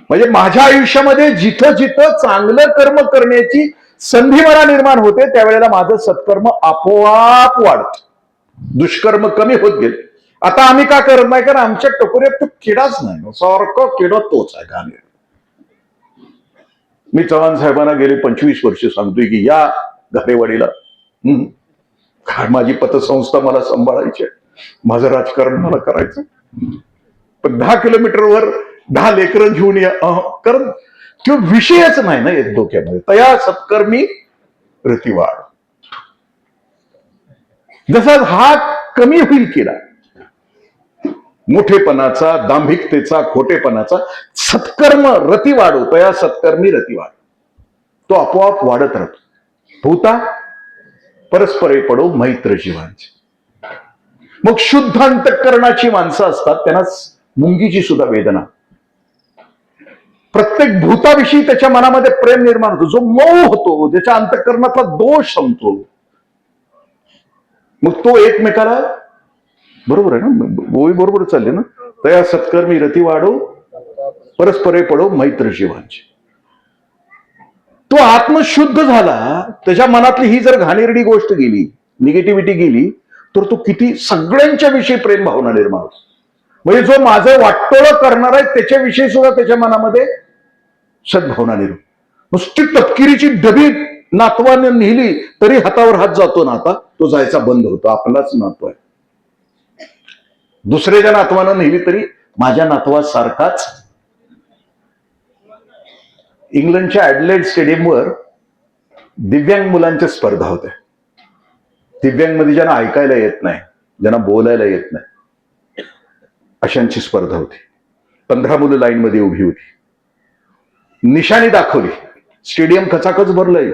म्हणजे माझ्या आयुष्यामध्ये जिथं जिथं चांगलं कर्म करण्याची संधी मला निर्माण होते त्यावेळेला माझं सत्कर्म आपोआप वाढत, दुष्कर्म कमी होत गेले. आता आम्ही का करत नाही, कारण आमच्या टकोऱ्यात तो किडाच नाही, सारखं किडा तोच आहे घाणेर. मी चव्हाण साहेबांना गेले 25 वर्ष सांगतोय की या घारेवाडीला, माझी पतसंस्था मला सांभाळायची, माझं राजकारण मला करायचं, पण 10 किलोमीटरवर 10 लेकरं घेऊन या, कारण तो विषयच नाही ना येत डोक्यामध्ये. तया सत्कर्मी रतिवाढ. जसा हा कमी होईल किडा, मोठेपणाचा, दांभिकतेचा, खोटेपणाचा, सत्कर्म रती वाढो तया सत्कर्मी रती वाढ, तो आपोआप वाढत राहतो. भूता परस्परे पडो मैत्र जीवांचे. मग शुद्ध अंतःकरणाची माणसं असतात त्यांना मुंगीची सुद्धा वेदना, प्रत्येक भूताविषयी त्याच्या मनामध्ये प्रेम निर्माण होतो, जो मऊ होतो, ज्याच्या अंतःकरणातला दोष संपतो, मग तो एकमेकाला, बरोबर आहे ना, बोई बरोबर चालले ना, तया सत्कर्मी रती वाढो परस्परे पडो मैत्र जीवांचे. तो आत्मशुद्ध झाला, त्याच्या मनातली ही जर घाणेरडी गोष्ट गेली, निगेटिव्हिटी गेली, तर तो किती सगळ्यांच्या विषयी प्रेम भावना निर्माण होतो. म्हणजे जो माझं वाटोळं करणार आहे त्याच्याविषयी सुद्धा त्याच्या मनामध्ये सद्भावना निर्माण. नुसती तपकिरीची डबी नातवाने नेली तरी हातावर हात जातो ना, आता तो जायचा बंद होतो. आपलाच नातू आहे, दुसऱ्याच्या नातवानं नेली तरी माझ्या नातवासारखाच. इंग्लंडच्या ऍडलेड स्टेडियमवर दिव्यांग मुलांच्या स्पर्धा होत्या. दिव्यांग मध्ये ज्यांना ऐकायला येत नाही, ज्यांना बोलायला येत नाही, अशांची स्पर्धा होती. 15 मुलं लाईन मध्ये उभी होती, निशाणी दाखवली, स्टेडियम खचाखच भरलंय.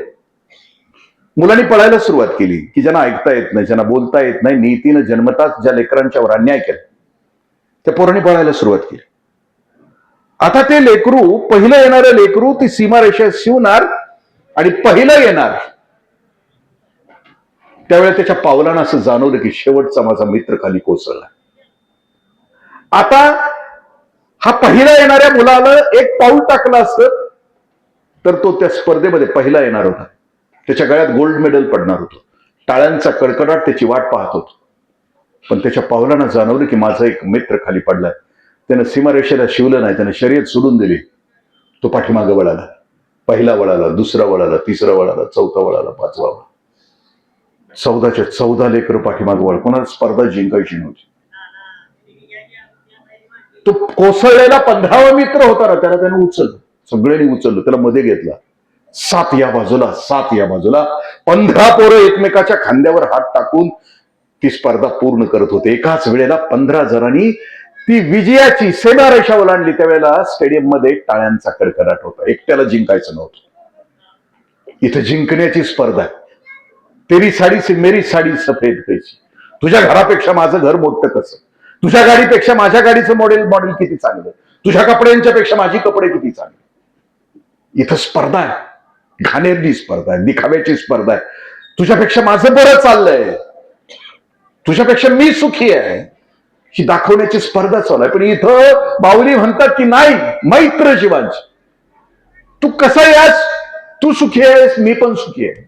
मुलांनी पळायला सुरुवात केली की ज्यांना ऐकता येत नाही, ज्यांना बोलता येत नाही, नीतीनं जन्मताच ज्या लेकरांच्यावर अन्याय केला त्या पोरांनी पळायला सुरुवात केली. आता ते लेकरू, पहिलं येणारं लेकरू ती सीमारेषा शिवणार आणि पहिलं येणार, त्यावेळेला त्याच्या पावलानं असं जाणवलं की शेवटचा माझा मित्र खाली कोसळला. आता हा पहिला येणाऱ्या मुलाला एक पाऊल टाकलं असतं तर तो त्या स्पर्धेमध्ये पहिला येणार होता, त्याच्या गळ्यात गोल्ड मेडल पडणार होतं, टाळ्यांचा कडकडाट त्याची वाट पाहत होतो. पण त्याच्या पावलानं जाणवलं की माझा एक मित्र खाली पडलाय. त्यानं सीमारेषेला शिवलं नाही, त्यानं शर्यत सोडून दिली. तो पाठीमागं वळाला, पहिला वळाला, दुसरा वळाला, तिसरा वळाला, चौथा वळाला, 5वा वळाला. 14च्या 14 लेकरं पाठीमागं वळ, कोणाला स्पर्धा जिंकायची नव्हती. तो कोसळलेला 15वा मित्र होता ना, त्याला त्यानं उचललं, सगळ्यांनी उचललं, त्याला मध्ये घेतला. सात या बाजूला, सात या बाजूला, 15 पोरं एकमेकाच्या खांद्यावर हात टाकून ती स्पर्धा पूर्ण करत होते. एकाच वेळेला 15 जणांनी ती विजयाची सीमारेषा ओलांडली. त्यावेळेला स्टेडियम मध्ये टाळ्यांचा कडकडाट होता. एकट्याला जिंकायचं नव्हतं. इथं जिंकण्याची स्पर्धा आहे. तेरी साडी से मेरी साडी सफेद कैसी. तुझ्या घरापेक्षा माझं घर मोठं कसं, तुझ्या गाडीपेक्षा माझ्या गाडीचं मॉडेल किती चांगलं, तुझ्या कपड्यांच्या पेक्षा माझी कपडे किती चांगले. इथं स्पर्धा आहे, घाणेरडी स्पर्धा आहे, दिखाव्याची स्पर्धा आहे. तुझ्यापेक्षा माझं बरं चाललंय, तुझ्यापेक्षा मी सुखी आहे, ही दाखवण्याची स्पर्धा चालू आहे. पण इथं बाहुली म्हणतात की नाही, मैत्र जीवांची. तू कसा यास, तू सुखी आहेस, मी पण सुखी आहे.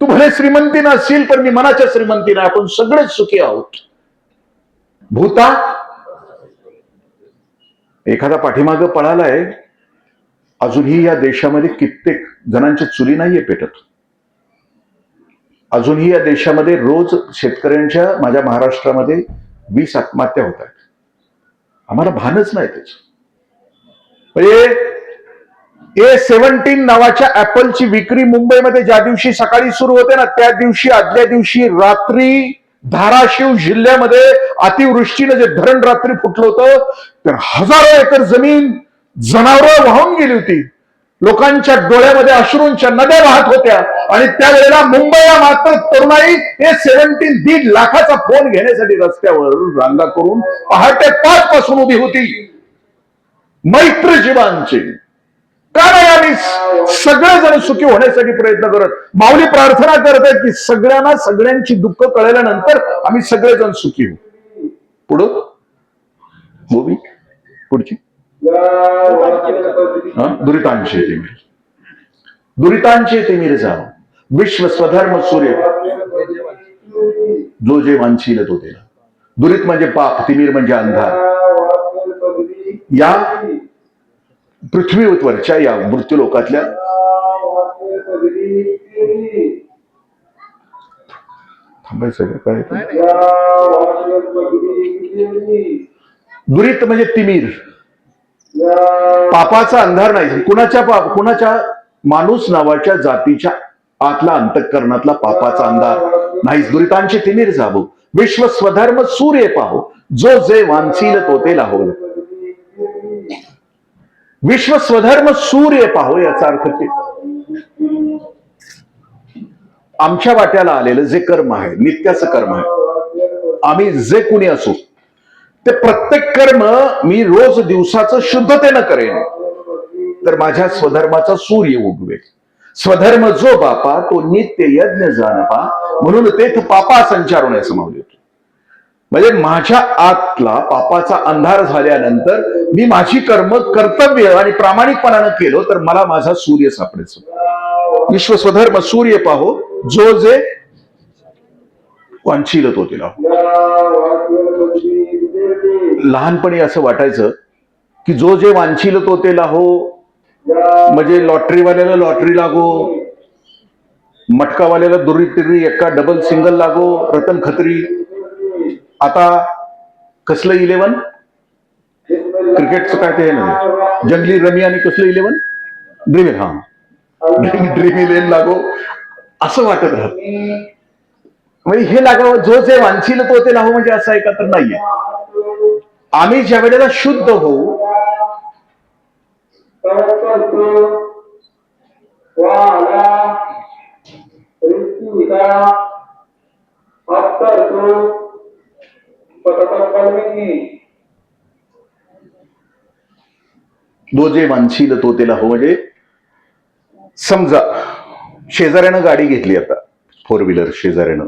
तू भले श्रीमंती नसशील, पण मी मनाच्या श्रीमंती नाही, आपण सगळेच सुखी आहोत. भूता एखादा पाठीमागं पळालाय. अजूनही या देशामध्ये कित्येक जणांची चुली नाहीये पेटत. अजूनही या देशामध्ये रोज शेतकऱ्यांच्या, माझ्या महाराष्ट्रामध्ये 20 आत्महत्या होत आहेत. आम्हाला भानच नाही त्याच. म्हणजे A17 नावाच्या ऍपलची विक्री मुंबईमध्ये ज्या दिवशी सकाळी सुरू होते ना, त्या दिवशी आदल्या दिवशी रात्री धाराशिव जिल्ह्यामध्ये अतिवृष्टीनं जे धरण रात्री फुटलं होतं, तर हजारो एकर जमीन जनावरं वाहून गेली होती. लोकांच्या डोळ्यामध्ये अश्रूंच्या नद्या वाहत होत्या. आणि त्यावेळेला मुंबईला मात्र तरुणाई A17 1.5 लाखाचा फोन घेण्यासाठी रस्त्यावर रांगा करून पहाटे 5 पासून उभी होती. मैत्र जीवांची. का नाही आम्ही सगळेजण सुखी होण्यासाठी प्रयत्न करत. माऊली प्रार्थना करत आहेत की सगळ्यांना सगळ्यांची दुःख कळल्यानंतर आम्ही सगळेजण सुखी होऊ. पुढं मूवी पुढची दुरितांचे तिमीर. दुरितांचे तिमीर जाव, विश्व स्वधर्म सूर्य जो जे वांछील तो तेला. दुरित म्हणजे पाप, तिमीर म्हणजे अंधार. या पृथ्वीवरच्या, या मृत्यूलोकातल्या थांबायचं काय. दुरित म्हणजे तिमीर, पापाचा अंधार नाही. कुणाच्या माणूस नावाच्या जातीच्या आतला अंतःकरणातला पापाचा अंधार नाही. दुरितांचे तिमीर जावो, विश्व स्वधर्म सूर्य पाहो, जो जे वांछील तो ते लाहो. विश्व स्वधर्म सूर्य पाहो याचा अर्थ ते आमच्या वाट्याला आलेलं जे कर्म आहे, नित्याचं कर्म आहे, आम्ही जे कुणी असू, ते प्रत्येक कर्म मी रोज दिवसाचं शुद्धतेनं करेन, तर माझ्या स्वधर्माचा सूर्य उगवेल. स्वधर्म जो बापा तो नित्य यज्ञ जानपा, म्हणून तेथ पापा संचारून असं मावली होती. म्हणजे माझ्या आतला पापाचा अंधार झाल्यानंतर मी माझी कर्म कर्तव्य आणि प्रामाणिकपणानं केलो तर मला माझा सूर्य सापडेल. विश्व स्वधर्म सूर्य पाहो, जो जे वांछील तो तिला. लहानपणी असं वाटायचं की जो जे वांछील तो ते लाहो, म्हणजे लॉटरीवाल्याला लॉटरी लागो, मटकावाल्याला दुर्री तिर्री एक्का डबल सिंगल लागो, रतन खत्री. आता कसलं 11 क्रिकेटचं काय ते नाही, जंगली रमी आणि कसलं 11 ड्रीम. हा ड्रीम 11 लागो असं वाटत राहत. म्हणजे हे लागावं, जो जे वांछील तो ते लाहो, म्हणजे असं आहे का तर नाहीये. आम्ही ज्या वेळेला शुद्ध होऊ, जो जे वांछील तो ते लाहो. म्हणजे समजा शेजाऱ्यानं गाडी घेतली, आता 4 व्हीलर शेजाऱ्यानं,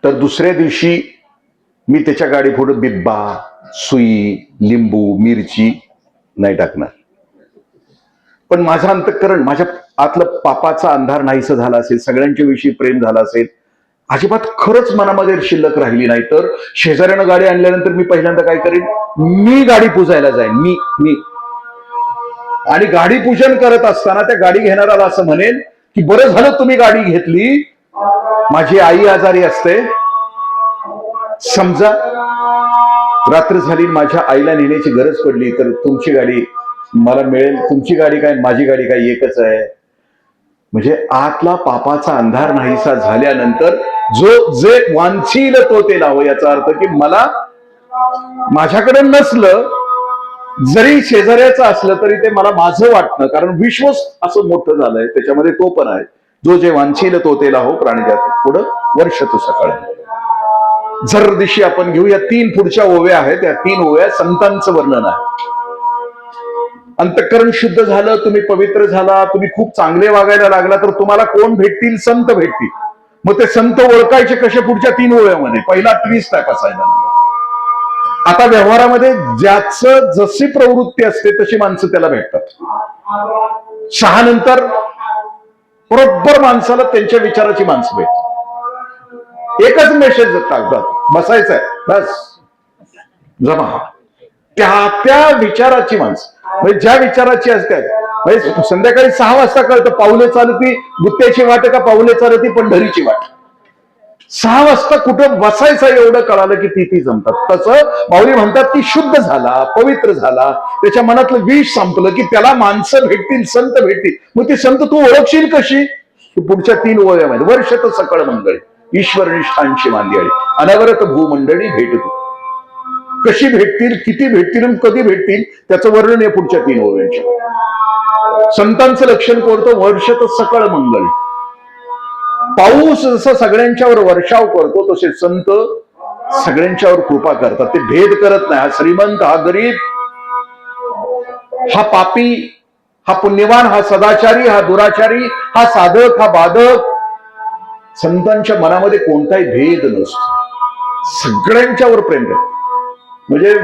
तर दुसऱ्या दिवशी मी त्याच्या गाडी पुढे बिब्बा, सुई, लिंबू, मिरची नाही टाकणार. पण माझं अंतःकरण, माझ्या आतलं पापाचा अंधार नाहीसा झाला असेल, सगळ्यांच्या विषयी प्रेम झाला असेल, अजिबात खरंच मनामध्ये शिल्लक राहिली नाही, तर शेजाऱ्यानं गाडी आणल्यानंतर मी पहिल्यांदा काय करेन, मी गाडी पुजायला जाईन. मी आणि गाडी पूजन करत असताना त्या गाडी घेणाऱ्याला असं म्हणेन की बरं झालं तुम्ही गाडी घेतली, माझी आई आजारी असते, समजा रात्र झाली, माझ्या आईला नेण्याची गरज पडली, तर तुमची गाडी मला मिळेल, तुमची गाडी काय माझी गाडी काय एकच आहे. म्हणजे आतला पापाचा अंधार नाहीसा झाल्यानंतर जो जे वांछील तो ते लावो, याचा अर्थ की मला माझ्याकडे नसलं, जरी शेजाऱ्याचं असलं तरी ते मला माझं वाटणं, कारण विश्व असं मोठं झालंय, त्याच्यामध्ये तो पण आहे. जो जे वांछील तो ते लाहो प्राणिजात. पुढं वर्ष तो सकाळ. जर दिवशी आपण घेऊ, या 3 पुढच्या ओव्या आहेत, या 3 ओव्या संतांचं वर्णन आहे. अंतःकरण शुद्ध झालं, तुम्ही पवित्र झाला, तुम्ही खूप चांगले वागायला लागला, तर तुम्हाला कोण भेटतील? संत भेटतील. मग ते संत ओळखायचे कसे? पुढच्या 3 ओव्यामध्ये. पहिला ट्विस्ट आहे असायला. आता व्यवहारामध्ये ज्याचं जशी प्रवृत्ती असते तशी माणसं त्याला भेटतात. 6 नंतर बरोबर माणसाला त्यांच्या विचाराची माणसं भेटतात. एकच मेसेज टाकतात, बसायचं आहे बस, जमा. त्या विचाराची माणसं, म्हणजे ज्या विचाराची असतात. म्हणजे संध्याकाळी 6 वाजता कळतं पाऊले चालती गुत्त्याची वाट का पाऊले चालती पंढरीची वाट. 6 वाजता कुठं बसायचं एवढं कळालं की ती जमतात. तसं माऊली म्हणतात की शुद्ध झाला, पवित्र झाला, त्याच्या मनातलं विष संपलं की त्याला माणसं भेटतील, संत भेटतील. मग ते संत तू ओळखशील कशी? पुढच्या 3 ओव्यामध्ये. वर्ष तर सकळ मंगळी, ईश्वर निष्ठांची मांदियाळी, अनवरत भूमंडळी भेटतो. कशी भेटतील, किती भेटतील आणि कधी भेटतील, त्याचं वर्णन आहे पुढच्या 3 ओव्यांच्या. संतांचं लक्षण कोणतं? वर्ष तर सकळ मंगळ. पाऊस जसं सगळ्यांच्यावर वर्षाव करतो, तसे संत सगळ्यांच्यावर कृपा करतात. ते भेद करत नाही. हा श्रीमंत, हा गरीब, हा पापी, हा पुण्यवान, हा सदाचारी, हा दुराचारी, हा साधक, हा बाधक. संतांच्या मनामध्ये कोणताही भेद नसतो. सगळ्यांच्यावर प्रेम करतो. म्हणजे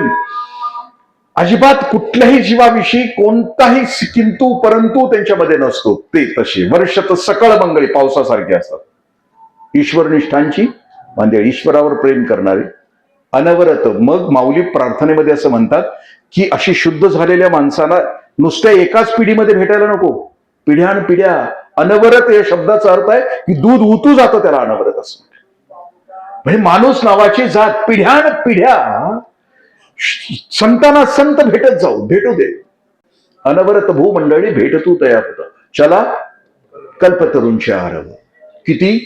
अजिबात कुठल्याही जीवाविषयी कोणताही किंतु परंतु त्यांच्यामध्ये नसतो. ते तसे वर्ष तर सकळ मंगळी पावसासारखे असतात. ईश्वर निष्ठांची म्हणजे ईश्वरावर प्रेम करणारे, अनवरत. मग माऊली प्रार्थनेमध्ये असं म्हणतात की अशी शुद्ध झालेल्या माणसाला नुसत्या एकाच पिढीमध्ये भेटायला नको, पिढ्यान पिढ्या. अनवरत या शब्दाचा अर्थ आहे की दूध उतू जातं, त्याला अनवरत असं. म्हणजे माणूस नावाची जात पिढ्यान पिढ्या संतांना संत भेटत जाऊ, भेटू दे. अनवरत भूमंडळी भेटतू तया होत. चला कल्पतरूंचे आरव. किती?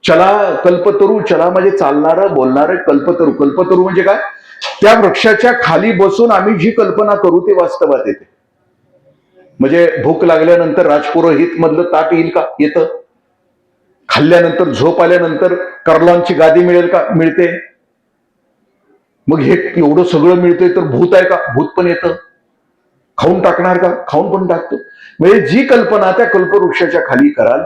चला कल्पतरू. चला म्हणजे चालणारं, बोलणारं. कल्पतरू. कल्पतरू म्हणजे काय? त्या वृक्षाच्या खाली बसून आम्ही जी कल्पना करू ते वास्तवात येते. म्हणजे भूक लागल्यानंतर राजपुरोहित मधलं ताट येईल का? येतं. खाल्ल्यानंतर, झोप आल्यानंतर कर्लांची गादी मिळेल का? मिळते. मग हे एवढं सगळं मिळतंय तर भूत आहे का? भूत पण येतं. खाऊन टाकणार का? खाऊन पण टाकतो. म्हणजे जी कल्पना त्या कल्पवृक्षाच्या खाली कराल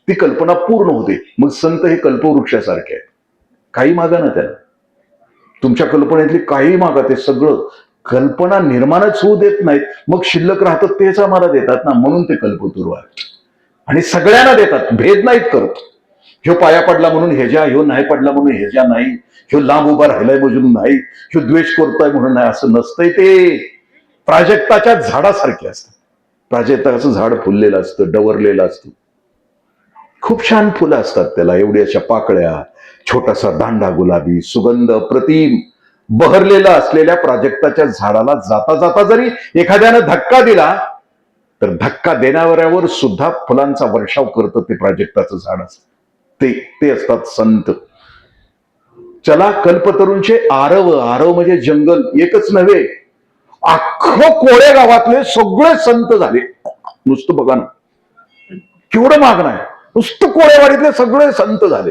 ती कल्पना पूर्ण होते. मग संत हे कल्पवृक्षासारखे आहेत. काही मागा ना त्याला, तुमच्या कल्पनेतली काही मागा, ते सगळं कल्पना निर्माणच होऊ देत नाहीत. मग शिल्लक राहतात तेच आम्हाला देतात ना, म्हणून ते कल्पतरू आहेत. आणि सगळ्यांना देतात, भेद नाहीत करत. ह्यो पाया पडला म्हणून ह्याच्या, ह्यो नाही पडला म्हणून ह्याच्या नाही, ह्यो लांब उभा राहिलाय म्हणून नाही, ह्यो द्वेष करतोय म्हणून नाही, असं नसतंय. ते प्राजक्ताच्या झाडासारखे असतात. प्राजक्ताचं झाड फुललेलं असतं, डवरलेलं असतं, खूप छान फुलं असतात त्याला, एवढी अशा पाकळ्या, छोटासा दांडा गुलाबी, सुगंध प्रतिम बहरलेला असलेल्या प्राजक्ताच्या झाडाला जाता जाता जरी एखाद्यानं धक्का दिला तर धक्का देणाऱ्यावर सुद्धा फुलांचा वर्षाव करतं ते प्राजक्ताचं झाड असतं. ते असतात संत. चला कल्पतरूंचे आरव. आरव म्हणजे जंगल. एकच नव्हे, अख्खं कोळे गावातले सगळे संत झाले. नुसतं बघा ना, केवढं मागणं आहे. नुसतं कोळेवाडीतले सगळे संत झाले.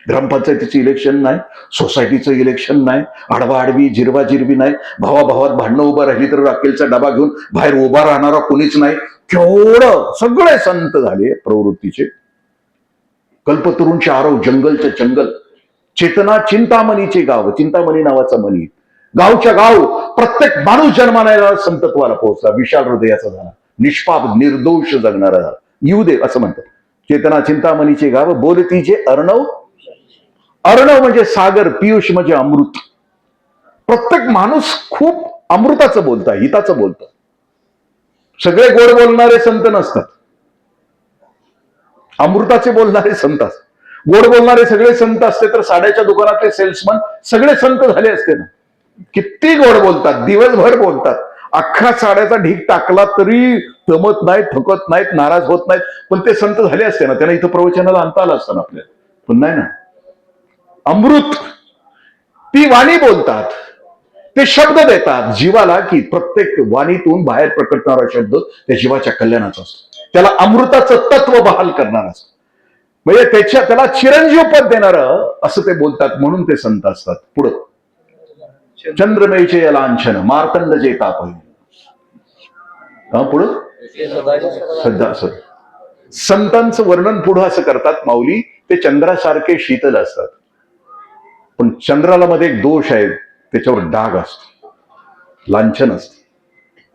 ग्रामपंचायतीचं इलेक्शन नाही, सोसायटीचं इलेक्शन नाही, आडवा आडवी, जिरवा जिरवी नाही, भावाभावात भांडणं उभं राहिली तर राखेलचा डबा घेऊन बाहेर उभा राहणारा कोणीच नाही. केवढं सगळे संत झाले प्रवृत्तीचे. कल्पतरूंचे आरव, जंगलचे जंगल. चेतना चिंतामणीचे गाव. चिंतामणी नावाचा मणी. गावच्या गाव प्रत्येक माणूस जन्माला संतत्वाला पोहोचला. विशाल हृदयाचा झाला, निष्पाप निर्दोष जगणारा झाला. येऊ दे असं म्हणतात. चेतना चिंतामणीचे गाव, बोलतीचे अर्णव. अर्णव म्हणजे सागर, पियुष म्हणजे अमृत. प्रत्येक माणूस खूप अमृताचं बोलतं, हिताचं बोलतं. सगळे गोड बोलणारे संत नसतात, अमृताचे बोलणारे संत असतात. गोड बोलणारे सगळे संत असते तर साड्याच्या दुकानातले सेल्समन सगळे संत झाले असते ना. किती गोड बोलतात, दिवसभर बोलतात. अख्खा साड्याचा ढीग टाकला तरी जमत नाहीत, थकत नाहीत, नाराज होत नाहीत. पण ते संत झाले असते ना, त्यांना इथं प्रवचनाला आणता आलं असतं ना आपल्याला, पण नाही ना. अमृत ती वाणी बोलतात, ते शब्द देतात जीवाला, की प्रत्येक वाणीतून बाहेर प्रकटणारा शब्द त्या जीवाच्या कल्याणाचा असतो. त्याला अमृताचं तत्व बहाल करणारा असतो, म्हणजे त्याला चिरंजीव पद देणारं असं ते बोलतात, म्हणून ते संत असतात. पुढं चंद्रमेचे लांछन मार्तंड जे ताप, पुढं सध्या असं संतांचं वर्णन पुढं असं करतात माऊली, ते चंद्रासारखे शीतल असतात. पण चंद्राला मध्ये एक दोष आहे, त्याच्यावर डाग असतो, लांछन असतं.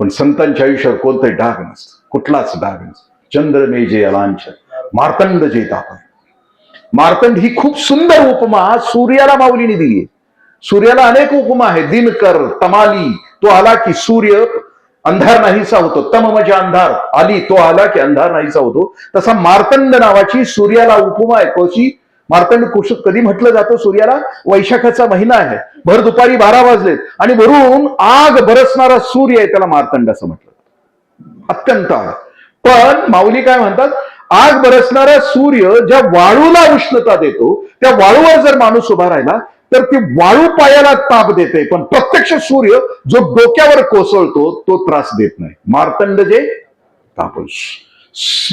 पण संतांच्या आयुष्यावर कोणतंही डाग नसतं, कुठलाच डाग नसतो. चंद्रमेजे लांछन मार्तंड जे ताप. मार्तंड ही खूप सुंदर उपमा सूर्याला माऊलीने दिली. सूर्याला अनेक उपमा आहेत. दिनकर, तमाली, तो आला की सूर्य अंधार नाहीसा होतो. तम म्हणजे अंधार, आली तो आला की अंधार नाहीसा होतो. तसा मार्तंड नावाची सूर्याला उपमा आहे. कशी? मार्तंड कधी म्हटलं जातं सूर्याला? वैशाखाचा महिना आहे, भर दुपारी 12 वाजलेत आणि वरून आग बरसणारा सूर्य आहे, त्याला मार्तंड असं म्हटलं, अत्यंत आग. पण माऊली काय म्हणतात, आग बरसणारा सूर्य ज्या वाळूला उष्णता देतो, त्या वाळूवर जर माणूस उभा राहिला तर ती वाळू पायाला ताप देते, पण प्रत्यक्ष सूर्य जो डोक्यावर कोसळतो तो त्रास देत नाही. मार्तंड जे ताप.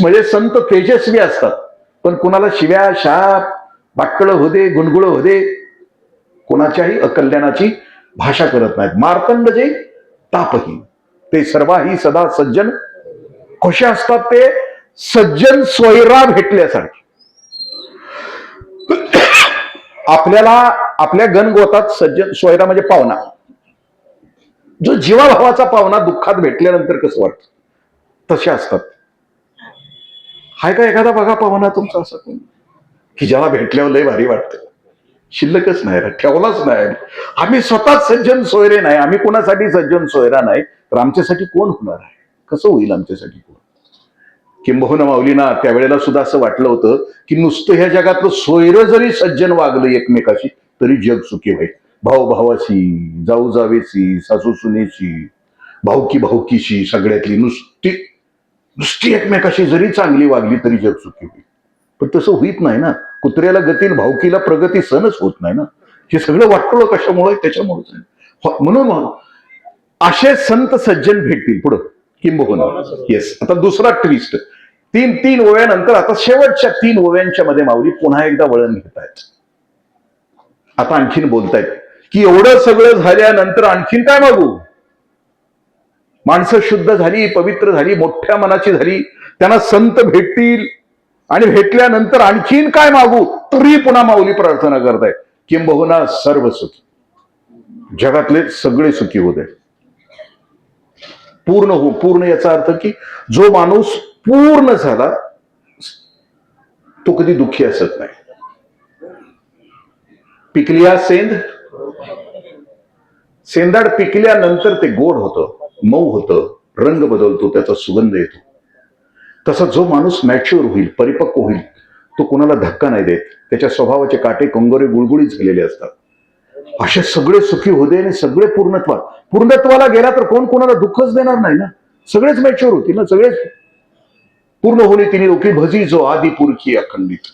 म्हणजे संत तेजस्वी असतात, पण कुणाला शिव्या, शाप, बाटकळ होते, गुणगुळ होते, कोणाच्याही अकल्याणाची भाषा करत नाहीत. मार्तंड जे तापही, ते सर्वाही सदा सज्जन कसे असतात, ते सज्जन सोयरा भेटल्यासारखे. आपल्याला आपल्या गणगोतात सज्जन सोयरा म्हणजे पाहुणा, जो जीवाभावाचा पाहुणा दुःखात भेटल्यानंतर कसं वाटतं, तसे असतात. हाय का एखादा बघा पाहुणा तुमचा असा कोण, की ज्याला भेटल्यावर लय भारी वाटतं? शिल्लकच नाही, ठेवलाच नाही. आम्ही स्वतःच सज्जन सोयरे नाही, आम्ही कोणासाठी सज्जन सोयरा नाही, तर आमच्यासाठी कोण होणार आहे? कसं होईल आमच्यासाठी कोण? किंबहुना माऊलींना त्यावेळेला सुद्धा असं वाटलं होतं, की नुसतं ह्या जगातलं सोयरं जरी सज्जन वागलं एकमेकाशी तरी जग सुखी होईल. भाऊ भावाशी, जाऊ जावेशी, सासू सुनेशी, भाऊकी भाऊकीशी, सगळ्यातली नुसती एकमेकाशी जरी चांगली वागली तरी जग सुखी होईल. पण तसं होईत नाही ना. कुत्र्याला गतील भाऊकीला प्रगती सहनच होत नाही ना. हे सगळं वाटलं कशामुळे? त्याच्यामुळे. म्हणून असे संत सज्जन भेटतील पुढं किंबहुना. येस. आता दुसरा ट्विस्ट, तीन ओव्यानंतर आता शेवटच्या 3 ओव्यांच्या मध्ये माऊली पुन्हा एकदा वळण घेतायत. आता आणखीन बोलतायत की एवढं सगळं झाल्यानंतर आणखीन काय मागू? माणसं शुद्ध झाली, पवित्र झाली, मोठ्या मनाची झाली, त्यांना संत भेटतील आणि भेटल्यानंतर आणखीन काय मागू? तरी पुन्हा माऊली प्रार्थना करतायत, किंबहुना सर्व सुखी, जगातले सगळे सुखी होते. पूर्ण हो. पूर्ण याचा अर्थ की जो माणूस पूर्ण झाला तो कधी दुःखी असत नाही. पिकलिया सेंदाड पिकल्यानंतर ते गोड होतं, मऊ होतं, रंग बदलतो, त्याचा सुगंध येतो. तसा जो माणूस मॅच्युअर होईल, परिपक्व होईल, तो कोणाला धक्का नाही देत, त्याच्या स्वभावाचे काटे कंगोरे गुळगुळीत झालेले असतात. असे सगळे सुखी होते आणि सगळे पूर्णत्वाला गेला तर कोण कोणाला दुःखच देणार नाही ना. सगळेच मॅच्युअर होतील ना, सगळेच पूर्ण होणे तिने ओळखी भजी जो आदि पुरखी अखंडित,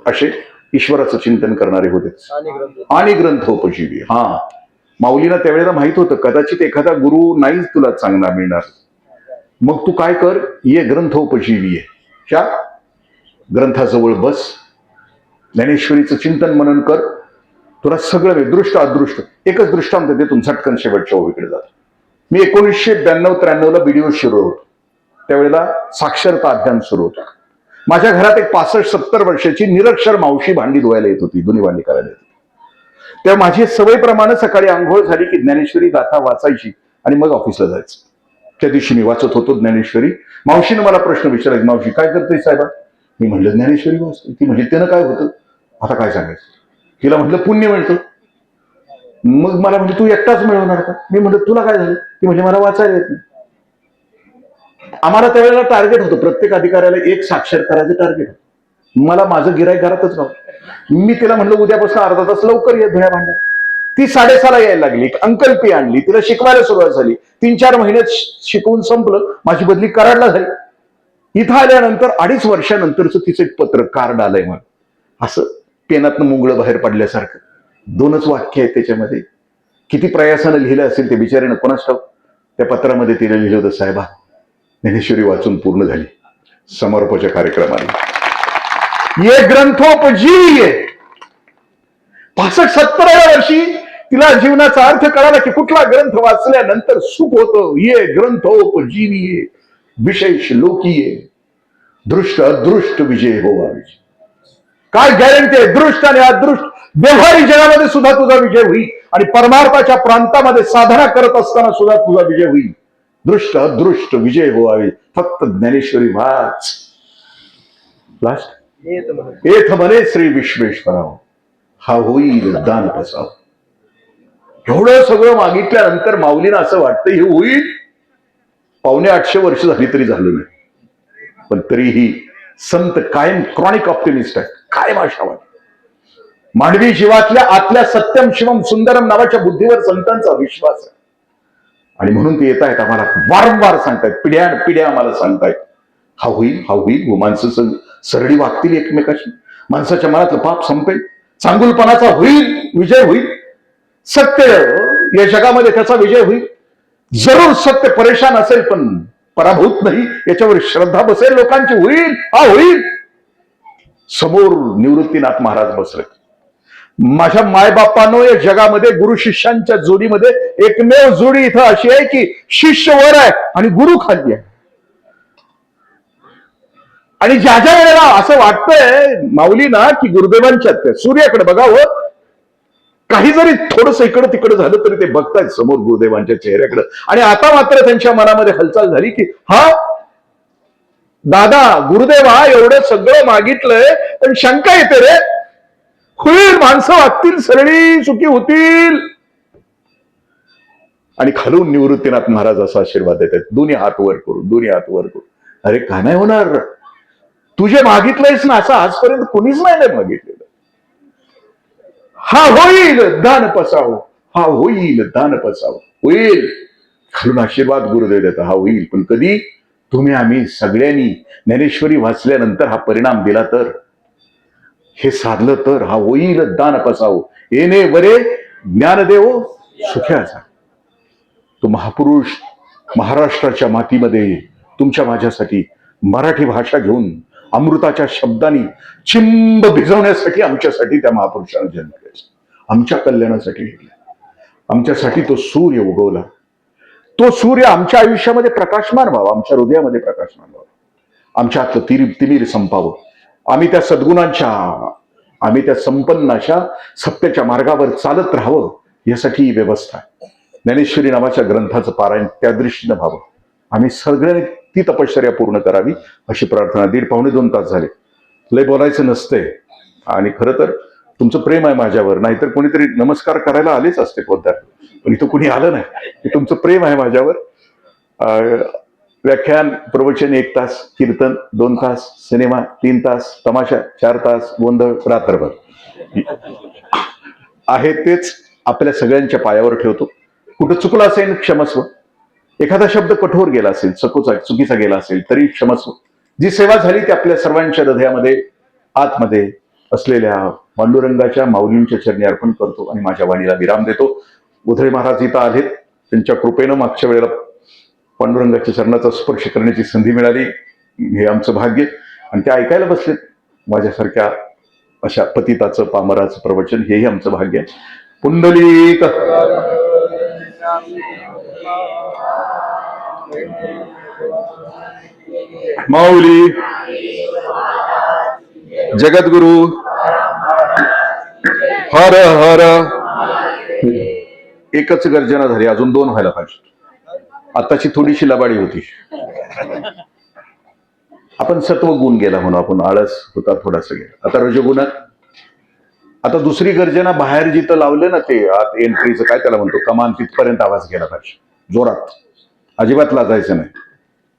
असे ईश्वराचं चिंतन करणारे होते. आणि ग्रंथोपजीवी. हा, माऊलीला त्यावेळेला माहित होतं कदाचित एखादा गुरु नाहीच तुला चांगला मिळणार, मग तू काय कर, ये ग्रंथोपजीवी आहे, च्या ग्रंथाजवळ बस, ज्ञानेश्वरीचं चिंतन मनन कर, तुला सगळं दृष्ट अदृष्ट. एकच दृष्टांत देतो, झटकन शेवटच्या ओळीकडे जातो. मी 1992-93 बीडीओ शिरो होतो. त्यावेळेला साक्षरता अभियान सुरू होतं. माझ्या घरात एक 65-70 वर्षाची निरक्षर मावशी भांडी धुवायला येत होती, धुणी भांडी करायला येत होती. तेव्हा माझी सवयीप्रमाणे सकाळी आंघोळ झाली की ज्ञानेश्वरी गाथा वाचायची आणि मग ऑफिसला जायचं. त्या दिवशी मी वाचत होतो ज्ञानेश्वरी. मावशीने मला प्रश्न विचारला, मावशी काय करते साहेबा? मी म्हटलं ज्ञानेश्वरी वाचते. ती म्हणजे त्यानं काय होतं, आता काय सांगायचं? तिला म्हटलं पुण्य मिळतं. मग मला म्हणजे तू एकटाच मिळवणार का? मी म्हटलं तुला काय झालं? ती म्हणजे मला वाचायला येत नाही. आम्हाला त्यावेळेला टार्गेट होतं, प्रत्येक अधिकाऱ्याला 1 साक्षर करायचं टार्गेट. मला माझं गिराईक घरातच नव्हतं. मी तिला म्हटलं उद्यापासून अर्धा तास लवकर ये धुण्या भांड्या. ती 6:30ला यायला लागली, अंकल्पी आणली, तिला शिकवायला सुरुवात झाली. 3-4 महिन्यात शिकवून संपलं. माझी बदली कराडला झाली. इथं आल्यानंतर 2.5 वर्षानंतरच तिचं एक पत्र कार्ड आलंय मला, असं पेनातनं मुंगळं बाहेर पडल्यासारखं. 2च वाक्य आहेत त्याच्यामध्ये. किती प्रयासानं लिहिलं असेल ते बिचारीनं कोणाच ठाऊक. त्या पत्रामध्ये तिने लिहिलं होतं, साहेबा ज्ञानेश्वरी वाचून पूर्ण झाली, समारोपाच्या कार्यक्रमाला ये ग्रंथोपजीवी. 65-70व्या वर्षी तिला जीवनाचा अर्थ कळाला की कुठला ग्रंथ वाचल्यानंतर सुख होतं. ये ग्रंथोपजीवी, विशेष लोकीय, दृष्ट अदृष्ट विजय होवा. काय गॅरंटी आहे? दृष्ट आणि अदृष्ट व्यवहारिक जगामध्ये सुद्धा तुझा विजय होईल आणि परमार्थाच्या प्रांतामध्ये साधना करत असताना सुद्धा तुझा विजय होईल. दृष्ट अदृष्ट विजय व्हावे. फक्त ज्ञानेश्वरी वाच. लास्ट एथ म्हणे श्री विश्वेश्वराव, हा होईल दान पसाव. एवढं सगळं मागितल्यानंतर माऊलीनं असं वाटतं हे होईल. 750 वर्ष झाली तरी झालं नाही, पण तरीही संत कायम क्रॉनिक ऑप्टिमिस्ट आहे, कायम आशावाद. मानवी जीवातल्या आतल्या सत्यम शिवम सुंदरम नावाच्या बुद्धीवर संतांचा विश्वास आहे. आणि म्हणून ते येत आहेत आम्हाला वारंवार सांगतायत, पिढ्यान पिढ्या आम्हाला सांगतायत हा होईल, हा होईल. व माणसं सरळी वागतील एकमेकाशी, माणसाच्या मनातलं पाप संपेल, चांगुलपणाचा होईल विजय होईल. सत्य या जगामध्ये त्याचा विजय होईल. जरूर सत्य परेशान असेल पण पराभूत नाही, याच्यावर श्रद्धा बसेल लोकांची. होईल, हा होईल. समोर निवृत्तीनाथ महाराज बसले. माझ्या मायबापांनो या जगामध्ये गुरु शिष्यांच्या जोडीमध्ये एकमेव जोडी इथं अशी आहे की शिष्य वर आहे आणि गुरु खाली आहे. आणि ज्या ज्या वेळेला असं वाटतंय माऊलीना की गुरुदेवांच्या सूर्याकडे बघावं, काही जरी थोडंसं इकडं तिकडं झालं तरी ते बघतायत समोर गुरुदेवांच्या चेहऱ्याकडे. आणि आता मात्र त्यांच्या मनामध्ये हालचाल झाली की हा दादा गुरुदेवा एवढं सगळं मागितलंय पण शंका येते रे. होईल, माणसं वागतील, सरळी सुखी होतील. आणि खालून निवृत्तीनाथ महाराज असा आशीर्वाद देतात, दोन्ही हात वर करू, दोन्ही हात वर करू. अरे का नाही होणार? तुझे मागितलंयस ना, असं आजपर्यंत कोणीच नाही मागितलेलं. हा होईल दान पसाव, हा होईल दान पसाव. होईल, खालून आशीर्वाद गुरुदेव देतात, हा होईल. पण कधी? तुम्ही आम्ही सगळ्यांनी ज्ञानेश्वरी वाचल्यानंतर हा परिणाम दिला तर, हे साधलं तर हा होईल दान पसाव. येणे वरे ज्ञानदेव सुख्याचा. तो महापुरुष महाराष्ट्राच्या मातीमध्ये तुमच्या माझ्यासाठी मराठी भाषा घेऊन अमृताच्या शब्दांनी चिंब भिजवण्यासाठी आमच्यासाठी त्या महापुरुषानं जन्म घेतला, आमच्या कल्याणासाठी घेतला. आमच्यासाठी तो सूर्य उगवला. तो सूर्य आमच्या आयुष्यामध्ये प्रकाशमान व्हावा, आमच्या हृदयामध्ये प्रकाशमान व्हावा, आमच्या आतलं तिमीर संपावं. आम्ही त्या सद्गुणांच्या, आम्ही त्या संपन्नाच्या सत्याच्या मार्गावर चालत राहावं, यासाठी ही व्यवस्था आहे. ज्ञानेश्वरी नावाच्या ग्रंथाचं पारायण त्या दृष्टीनं व्हावं. आम्ही सगळ्यांनी ती तपश्चर्या पूर्ण करावी अशी प्रार्थना. 1.5-2 तास झाले, लय बोलायचं नसतंय. आणि खरं तर तुमचं प्रेम आहे माझ्यावर, नाहीतर कोणीतरी नमस्कार करायला आलेच असते कोणत्या, पण इथं कुणी आलं नाही. तुमचं प्रेम आहे माझ्यावर. व्याख्यान प्रवचन 1 तास, कीर्तन 2 तास, सिनेमा 3 तास, तमाशा 4 तास, गोंधळ रात्रभर आहे. तेच आपल्या सगळ्यांच्या पायावर ठेवतो. कुठं चुकलं असेल क्षमस्व, एखादा शब्द कठोर गेला असेल, चुकीचा गेला असेल तरी क्षमस्व. जी सेवा झाली ती आपल्या सर्वांच्या हृदयामध्ये आतमध्ये असलेल्या पांडुरंगाच्या माऊलींच्या चरणी अर्पण करतो आणि माझ्या वाणीला विराम देतो. उधळे महाराज इथं आलेत, त्यांच्या कृपेनं मागच्या वेळेला पांडुरंगाच्या चरणाचा स्पर्श करण्याची संधी मिळाली, हे आमचं भाग्य. आणि ते ऐकायला बसलेत माझ्यासारख्या अशा पतिताचं पामराचं प्रवचन, हेही आमचं भाग्य आहे. पुंडलिक माऊली जगद्गुरु हर हर. एकच गर्जना झाली, अजून 2 व्हायला पाहिजे. आताची थोडीशी लबाडी होती. आपण सत्वगुण गेला म्हणून, आपण आळस होता थोडासा गेला. आता रजगुणात, आता दुसरी गर्जना बाहेर जिथं लावलं ना ते आत एंट्रीचं काय त्याला म्हणतो, कमान, तिथपर्यंत आवाज गेला पाहिजे जोरात, अजिबात लाजायचं नाही.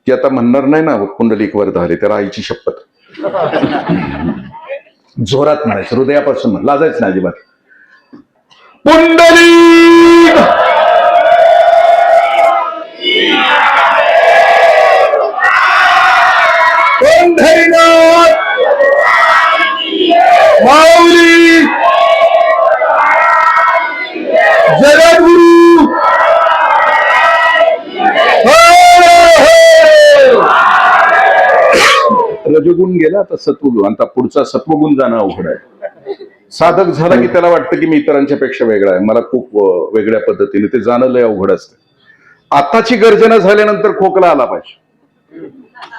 की आता म्हणणार नाही ना पुंडलिक वर झाले, त्याला आईची शपथ. जोरात म्हणायचं, हृदयापासून लाजायचं नाही अजिबात. पुंडलिक पंढरीनाथ माऊली जगद्गुरु रजगुण गेला तर सत्वगुण, आता पुढचा सत्वगुण जाणं अवघड आहे. साधक झाला की त्याला वाटतं की मी इतरांच्या पेक्षा वेगळा आहे, मला खूप वेगळ्या पद्धतीने ते जाणं लय अवघड असतं. आताची गर्जना झाल्यानंतर खोकला आला पाहिजे,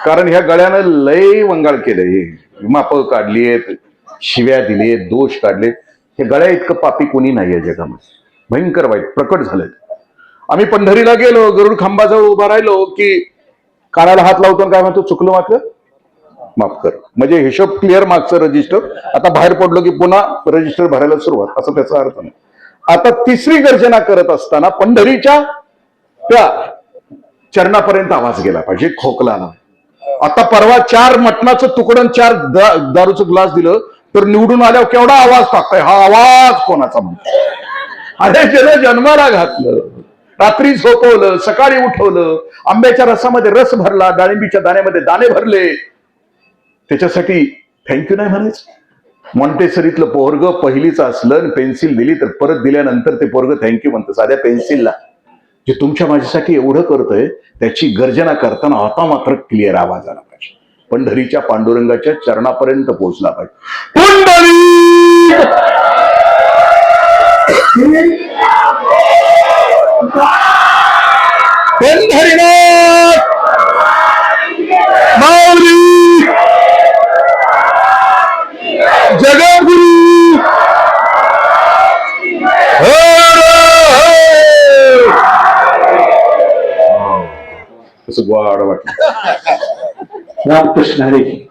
कारण ह्या गळ्यानं लय वंगाळ केलंय, माप काढलीयेत, शिव्या दिलेत, दोष काढलेत. हे गळ्या इतकं पापी कोणी नाहीये जगामध्ये. भयंकर वाईट प्रकट झालंय. आम्ही पंढरीला गेलो, गरुड खांबाजवळ उभा राहिलो की कानाला हात लावतो, काय म्हणतो, चुकलं मात्र माफ कर. म्हणजे हिशोब क्लिअर, मागचं रजिस्टर. आता बाहेर पडलो की पुन्हा रजिस्टर भरायला सुरुवात, असं त्याचा अर्थ नाही. आता तिसरी गर्जना करत असताना पंढरीच्या त्या चरणापर्यंत आवाज गेला पाहिजे, खोकला आला. आता परवा 4 मटणाचं तुकडं 4 दारूचं ग्लास दिलं तर निवडून आल्यावर केवढा आवाज टाकताय, हा आवाज कोणाचा म्हणतो? अरे ज्याला जन्माला घातलं, रात्री झोपवलं, सकाळी उठवलं, आंब्याच्या रसामध्ये रस भरला, डाळिंबीच्या दाण्यामध्ये दाणे भरले, त्याच्यासाठी थँक्यू नाही म्हणायचं? मॉन्टेसरीतलं पोरग पहिलीचं असलं, पेन्सिल दिली तर परत दिल्यानंतर ते पोरग थँक्यू म्हणतं साध्या पेन्सिलला. जे तुमच्या माझ्यासाठी एवढं करतोय त्याची गर्जना करताना आता मात्र क्लिअर आवाज आला पाहिजे, पंढरीच्या पांडुरंगाच्या चरणापर्यंत पोहोचला पाहिजे. पुंडलिक पंढरीनाथ माऊली जगद्गुरु कसं गोड वाटलं. रामकृष्ण हरी.